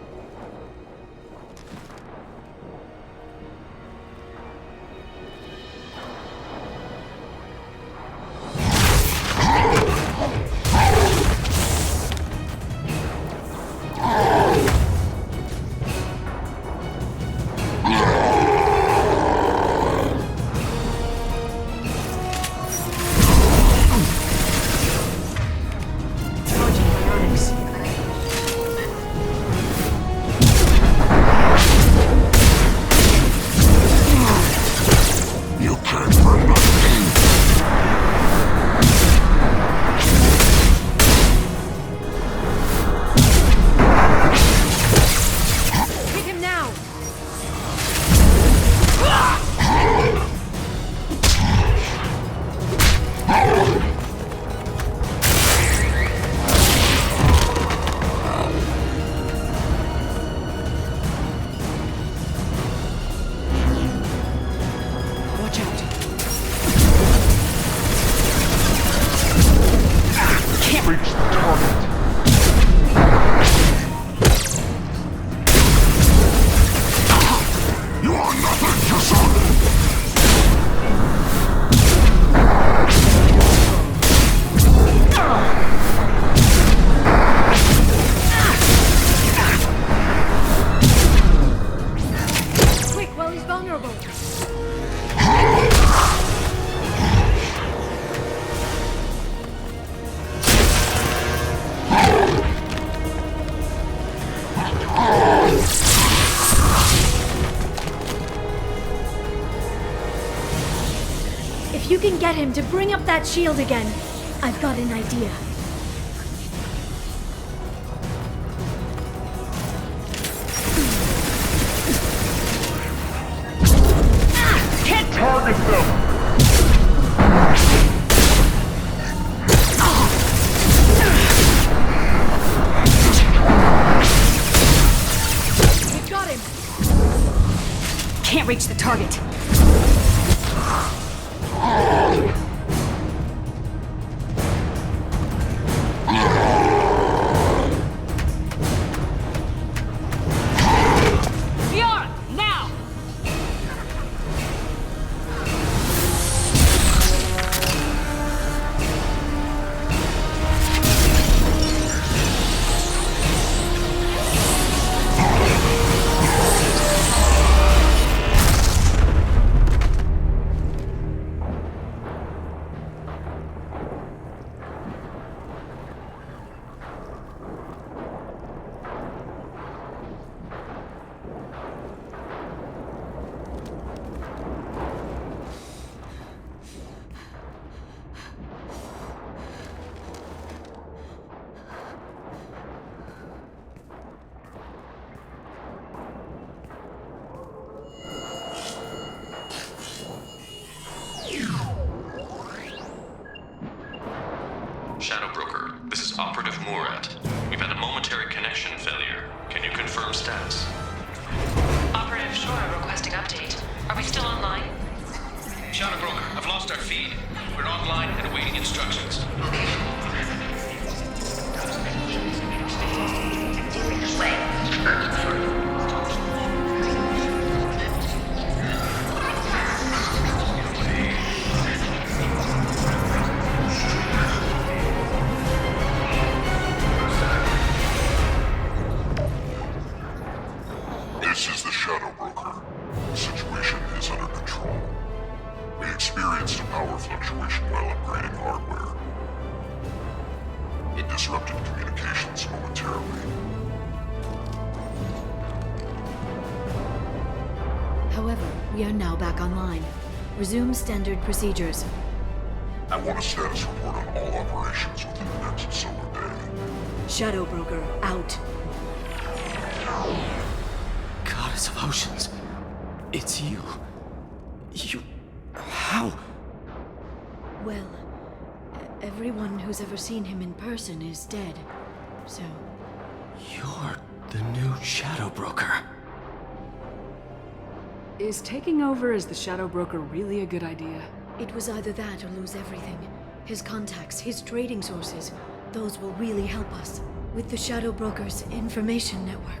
If you can get him to bring up that shield again, I've got an idea. Can't target them! We've got him! Can't reach the target. Confirm status. Operative Shore requesting update. Are we still online? Shadow Broker, I've lost our feed. We're online and awaiting instructions. This is the Shadow Broker. The situation is under control. We experienced a power fluctuation while upgrading hardware. It disrupted communications momentarily. However, we are now back online. Resume standard procedures. I want a status report on all operations within the next solar day. Shadow Broker, out. Goddess of Oceans. It's you. You... How? Well, everyone who's ever seen him in person is dead. So... You're the new Shadow Broker. Is taking over as the Shadow Broker really a good idea? It was either that or lose everything. His contacts, his trading sources, those will really help us. With the Shadow Broker's information network,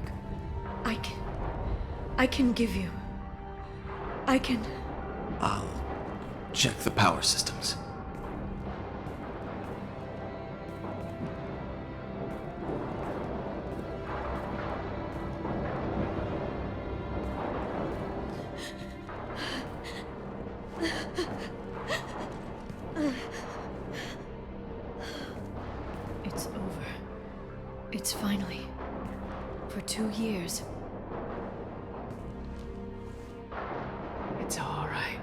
I can give you... I'll check the power systems. It's over. It's finally... For 2 years. It's all right.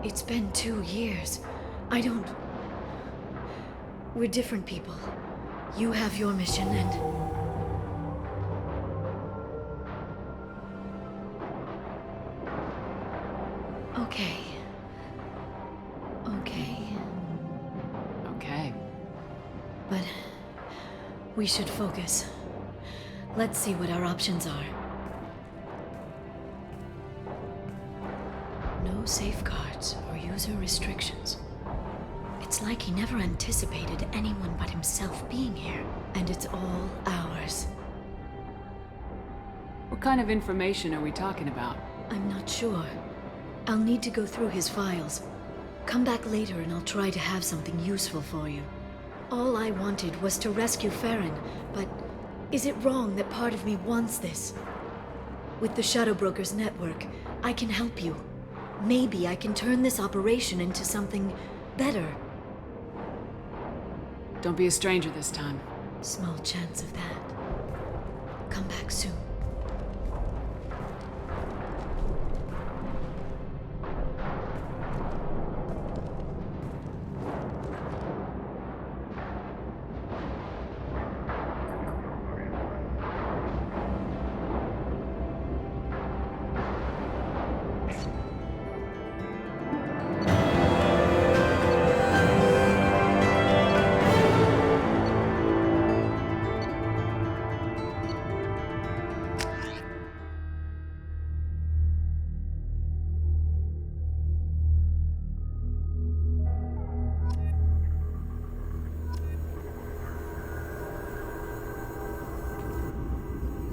It's been 2 years. I don't... We're different people. You have your mission and... Okay. Okay. But... we should focus. Let's see what our options are. No safeguards or user restrictions. It's like he never anticipated anyone but himself being here. And it's all ours. What kind of information are we talking about? I'm not sure. I'll need to go through his files. Come back later and I'll try to have something useful for you. All I wanted was to rescue Farron, but is it wrong that part of me wants this? With the Shadow Broker's network, I can help you. Maybe I can turn this operation into something better. Don't be a stranger this time. Small chance of that. Come back soon.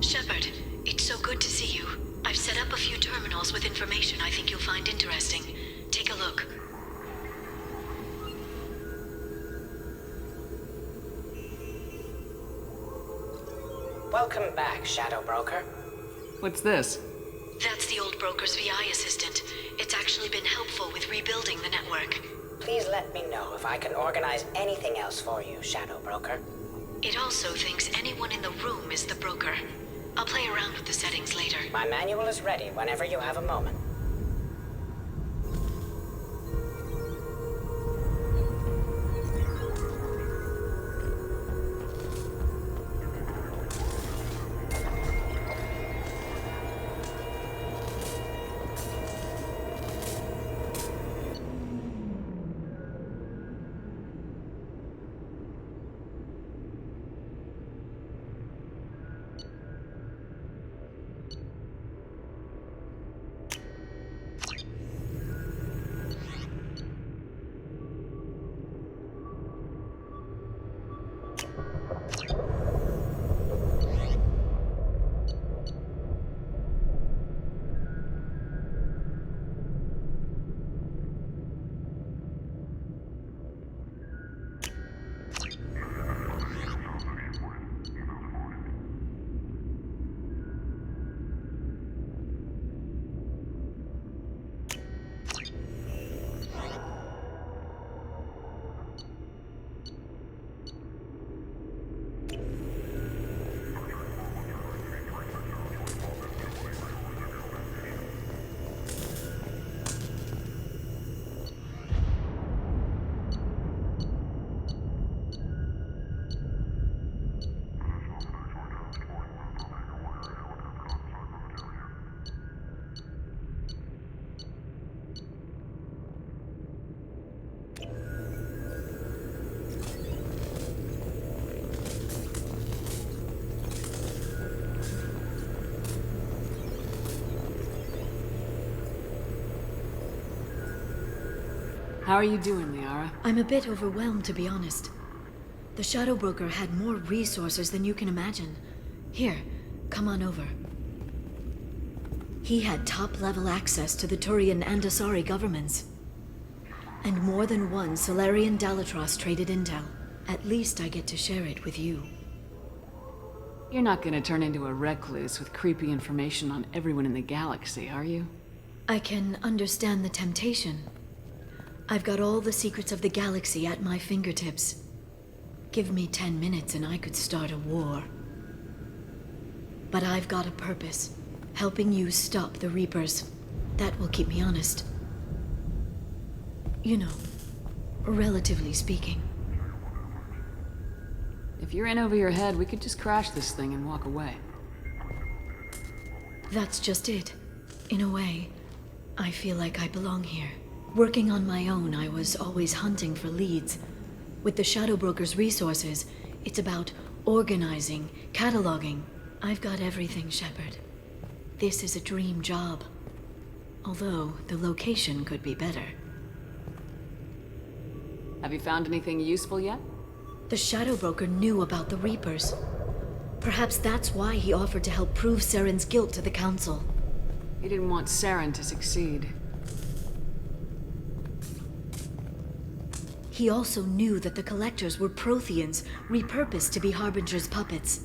Shepard, it's so good to see you. I've set up a few terminals with information I think you'll find interesting. Take a look. Welcome back, Shadow Broker. What's this? That's the old broker's VI assistant. It's actually been helpful with rebuilding the network. Please let me know if I can organize anything else for you, Shadow Broker. It also thinks anyone in the room is the broker. I'll play around with the settings later. My manual is ready whenever you have a moment. How are you doing, Liara? I'm a bit overwhelmed, to be honest. The Shadow Broker had more resources than you can imagine. Here, come on over. He had top-level access to the Turian and Asari governments. And more than one Solarian Dalatros traded intel. At least I get to share it with you. You're not gonna turn into a recluse with creepy information on everyone in the galaxy, are you? I can understand the temptation. I've got all the secrets of the galaxy at my fingertips. Give me 10 minutes and I could start a war. But I've got a purpose. Helping you stop the Reapers. That will keep me honest. You know, relatively speaking. If you're in over your head, we could just crash this thing and walk away. That's just it. In a way, I feel like I belong here. Working on my own, I was always hunting for leads. With the Shadow Broker's resources, it's about organizing, cataloging. I've got everything, Shepard. This is a dream job. Although, the location could be better. Have you found anything useful yet? The Shadow Broker knew about the Reapers. Perhaps that's why he offered to help prove Saren's guilt to the Council. He didn't want Saren to succeed. He also knew that the Collectors were Protheans, repurposed to be Harbinger's puppets.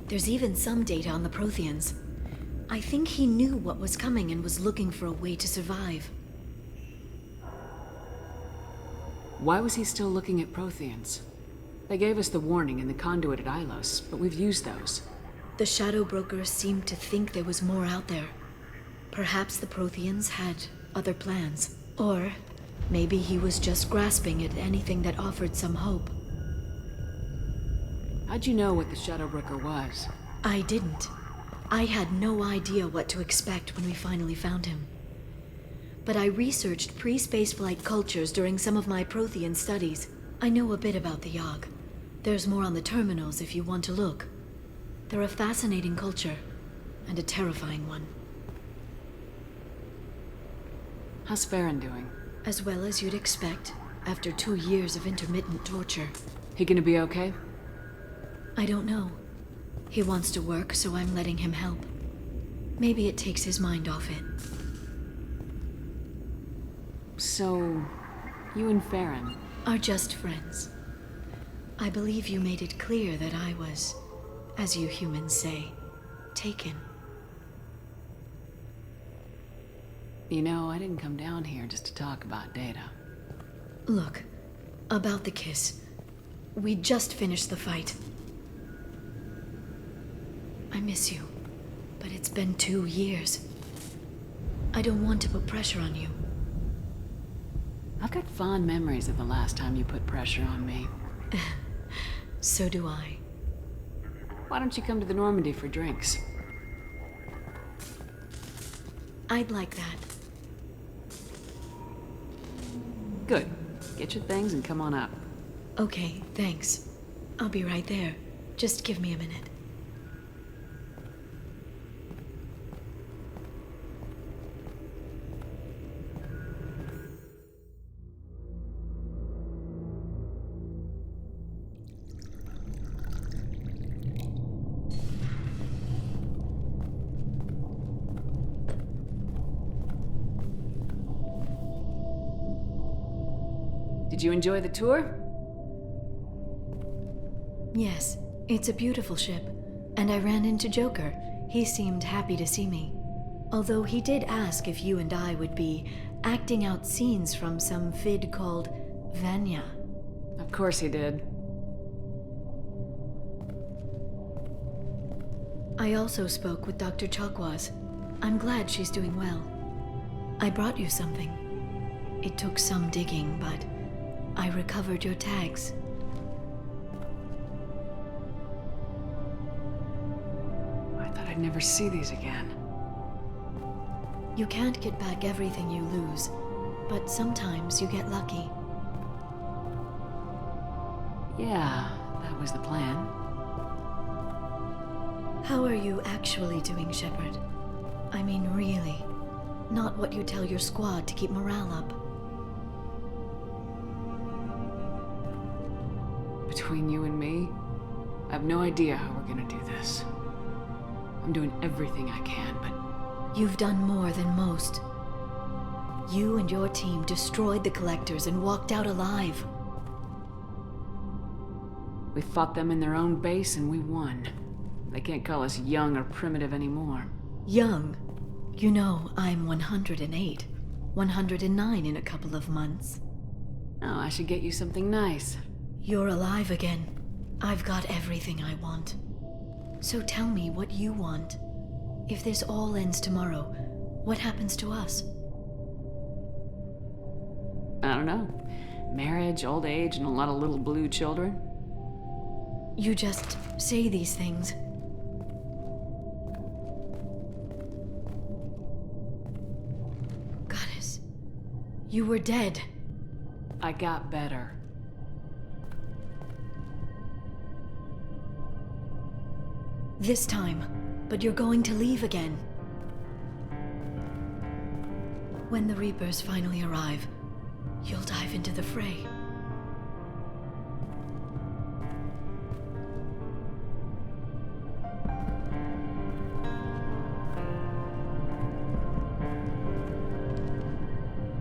There's even some data on the Protheans. I think he knew what was coming and was looking for a way to survive. Why was he still looking at Protheans? They gave us the warning in the conduit at Ilos, but we've used those. The Shadow Broker seemed to think there was more out there. Perhaps the Protheans had other plans. Or maybe he was just grasping at anything that offered some hope. How'd you know what the Shadow Broker was? I didn't. I had no idea what to expect when we finally found him. But I researched pre-spaceflight cultures during some of my Prothean studies. I know a bit about the Yogg. There's more on the terminals if you want to look. They're a fascinating culture, and a terrifying one. How's Farron doing? As well as you'd expect, after 2 years of intermittent torture. He gonna be okay? I don't know. He wants to work, so I'm letting him help. Maybe it takes his mind off it. So, you and Farron are just friends. I believe you made it clear that I was, as you humans say, taken. You know, I didn't come down here just to talk about data. Look, about the kiss. We just finished the fight. I miss you, but it's been 2 years. I don't want to put pressure on you. I've got fond memories of the last time you put pressure on me. So do I. Why don't you come to the Normandy for drinks? I'd like that. Good. Get your things and come on up. Okay, thanks. I'll be right there. Just give me a minute. Did you enjoy the tour? Yes, it's a beautiful ship. And I ran into Joker. He seemed happy to see me. Although he did ask if you and I would be acting out scenes from some vid called Vanya. Of course he did. I also spoke with Dr. Chakwas. I'm glad she's doing well. I brought you something. It took some digging, but I recovered your tags. I thought I'd never see these again. You can't get back everything you lose, but sometimes you get lucky. Yeah, that was the plan. How are you actually doing, Shepard? I mean, really. Not what you tell your squad to keep morale up. Between you and me, I have no idea how we're gonna do this. I'm doing everything I can, but... You've done more than most. You and your team destroyed the Collectors and walked out alive. We fought them in their own base and we won. They can't call us young or primitive anymore. Young? You know, I'm 108. 109 in a couple of months. Oh, I should get you something nice. You're alive again. I've got everything I want. So tell me what you want. If this all ends tomorrow, what happens to us? I don't know. Marriage, old age, and a lot of little blue children? You just say these things. Goddess, you were dead. I got better. This time, but you're going to leave again. When the Reapers finally arrive, you'll dive into the fray.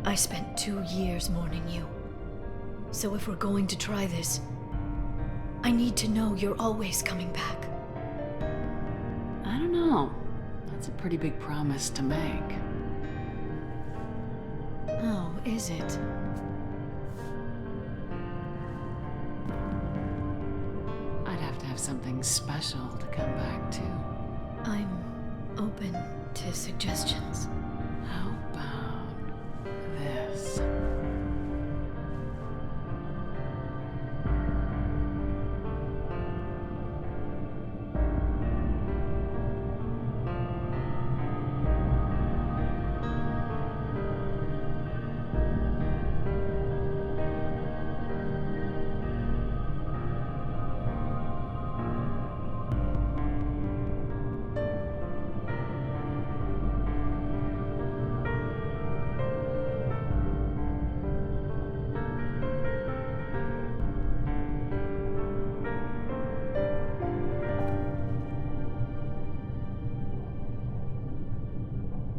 I spent 2 years mourning you. So if we're going to try this, I need to know you're always coming back. I don't know. That's a pretty big promise to make. Oh, is it? I'd have to have something special to come back to. I'm open to suggestions. How about this?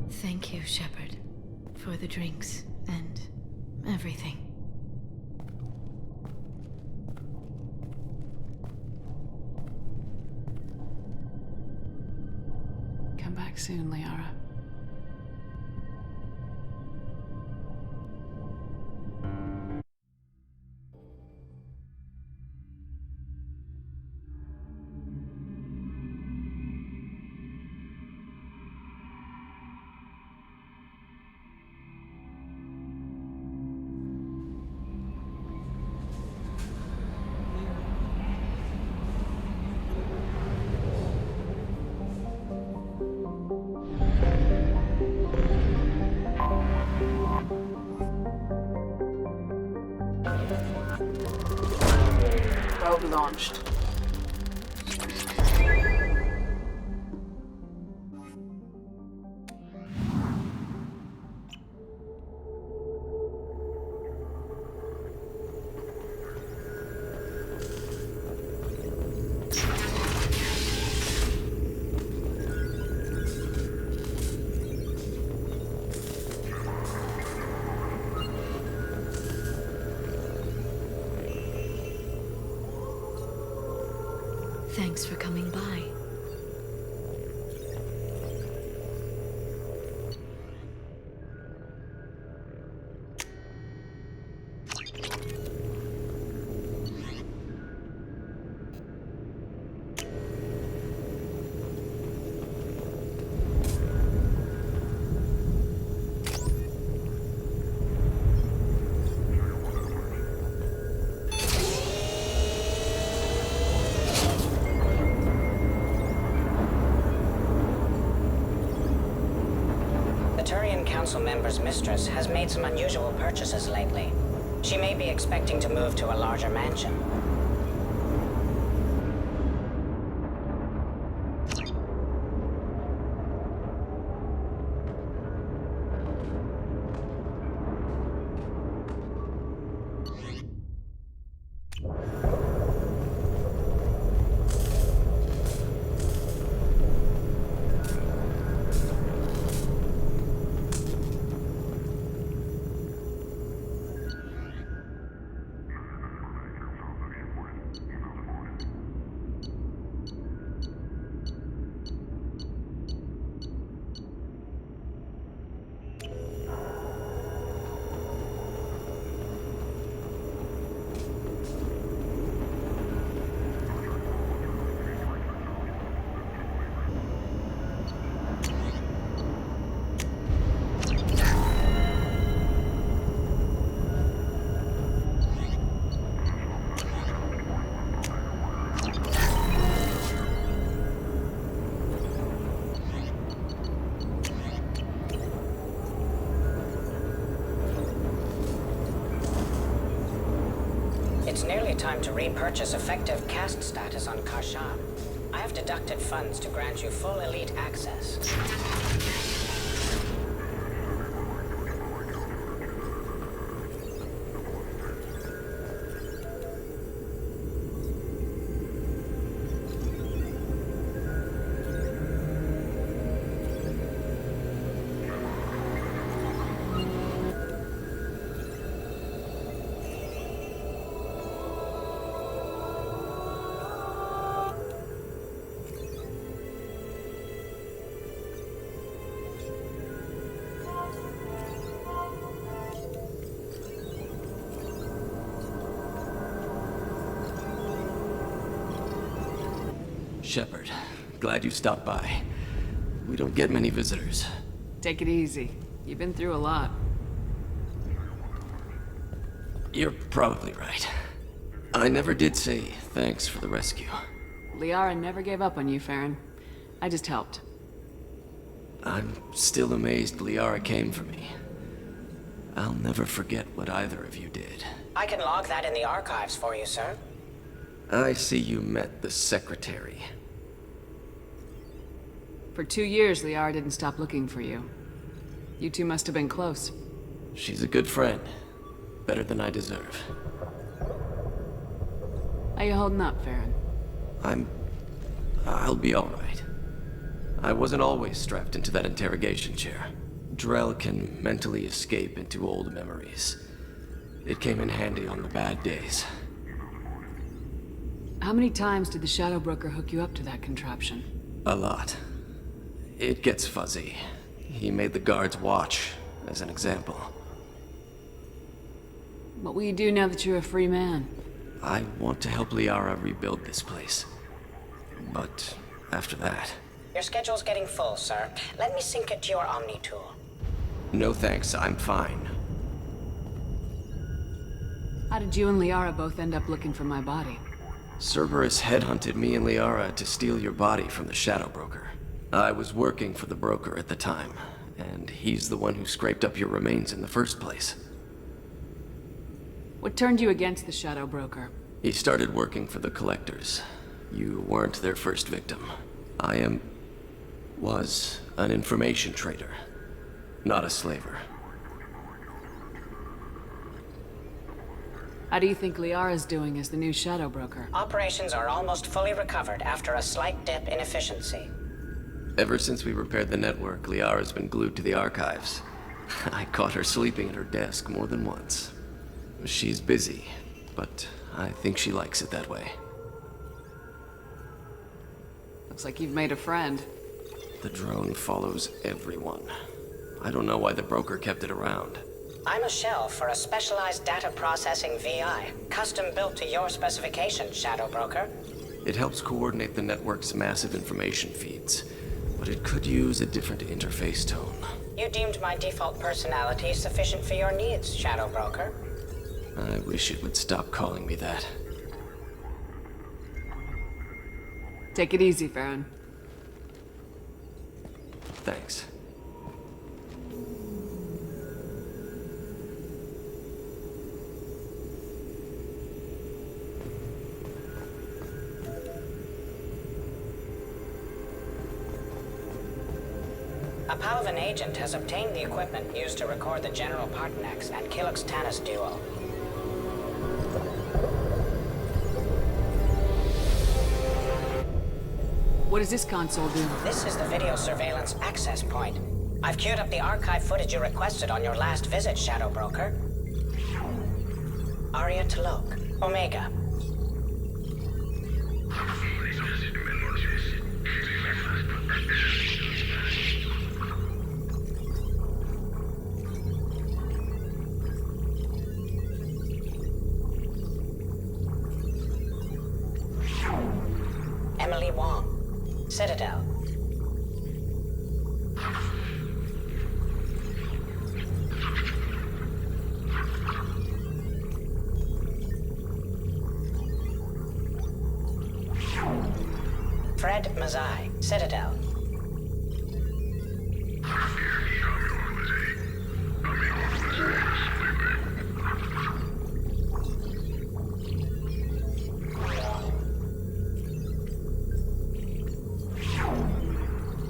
Thank you, Shepard, for the drinks and everything. Come back soon, Liara. Probe launched. Thanks for coming by. Council member's mistress has made some unusual purchases lately. She may be expecting to move to a larger mansion. It's nearly time to repurchase effective caste status on Karshab. I have deducted funds to grant you full elite access. Shepard, glad you stopped by. We don't get many visitors. Take it easy. You've been through a lot. You're probably right. I never did say thanks for the rescue. Liara never gave up on you, Farron. I just helped. I'm still amazed Liara came for me. I'll never forget what either of you did. I can log that in the archives for you, sir. I see you met the Secretary. For 2 years, Liara didn't stop looking for you. You two must have been close. She's a good friend. Better than I deserve. How you holding up, Farron? I'll be alright. I wasn't always strapped into that interrogation chair. Drell can mentally escape into old memories. It came in handy on the bad days. How many times did the Shadow Broker hook you up to that contraption? A lot. It gets fuzzy. He made the guards watch, as an example. What will you do now that you're a free man? I want to help Liara rebuild this place. But after that... Your schedule's getting full, sir. Let me sync it to your Omni tool. No thanks, I'm fine. How did you and Liara both end up looking for my body? Cerberus headhunted me and Liara to steal your body from the Shadow Broker. I was working for the broker at the time, and he's the one who scraped up your remains in the first place. What turned you against the Shadow Broker? He started working for the Collectors. You weren't their first victim. I was an information trader, not a slaver. How do you think Liara's doing as the new Shadow Broker? Operations are almost fully recovered after a slight dip in efficiency. Ever since we repaired the network, Liara's been glued to the archives. I caught her sleeping at her desk more than once. She's busy, but I think she likes it that way. Looks like you've made a friend. The drone follows everyone. I don't know why the broker kept it around. I'm a shell for a specialized data processing VI, custom built to your specifications, Shadow Broker. It helps coordinate the network's massive information feeds, but it could use a different interface tone. You deemed my default personality sufficient for your needs, Shadow Broker. I wish it would stop calling me that. Take it easy, Farron. Thanks. A Palvan agent has obtained the equipment used to record the General Partnex and Kilix-Tanis duel. What does this console do? This is the video surveillance access point. I've queued up the archive footage you requested on your last visit, Shadow Broker. Aria Talok, Omega. Emily Wong, Citadel. Fred Mazai, Citadel.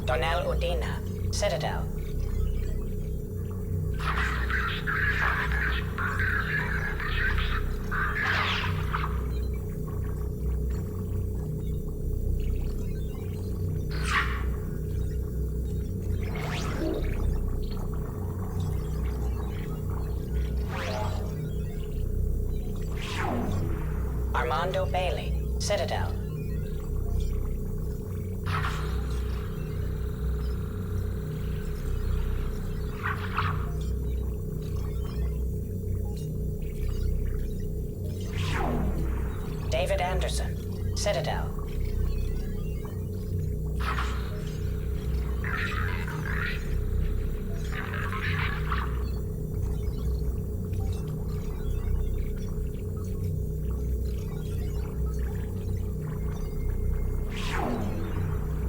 Donnell Udina, Citadel. Armando Bailey, Citadel. David Anderson, Citadel.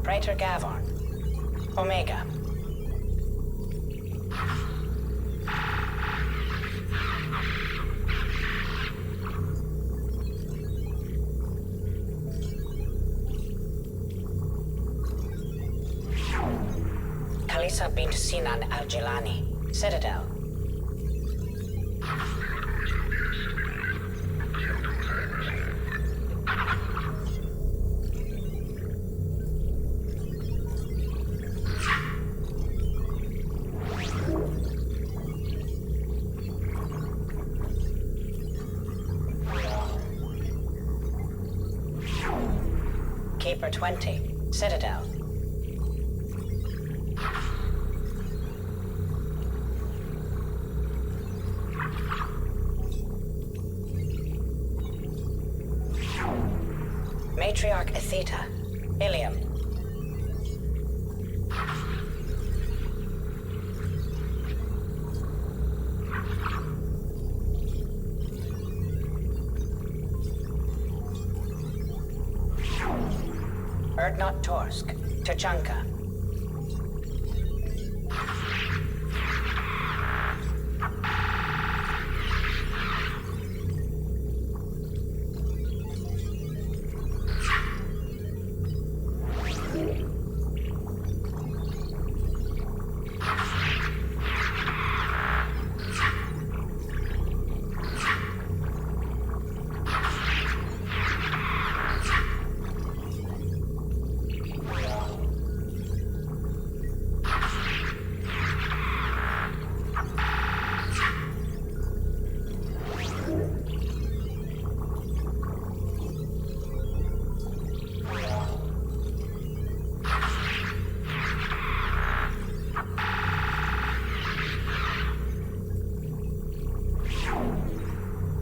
Praetor Gavorn, Omega. Kalisa bint Sinan al-Jilani, Citadel. Keeper 20, Citadel. Matriarch Atheta, Ilium. Erdnot Torsk, Tuchanka.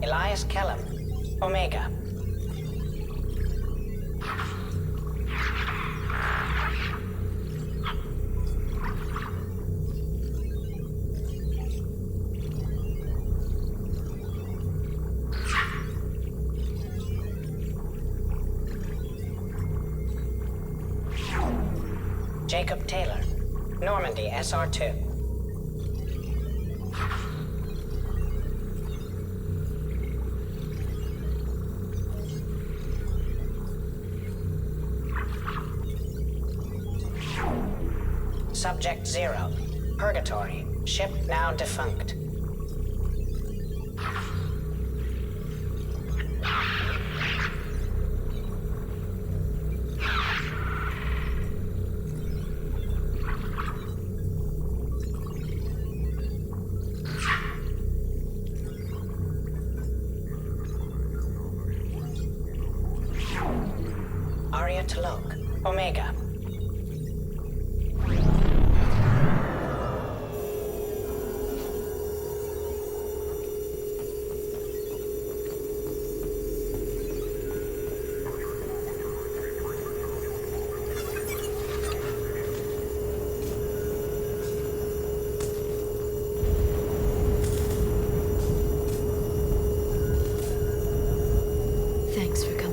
Elias Kellum, Omega. Jacob Taylor, Normandy SR2. Subject 0, Purgatory, ship now defunct. Arya Talok, Omega. Thanks for coming.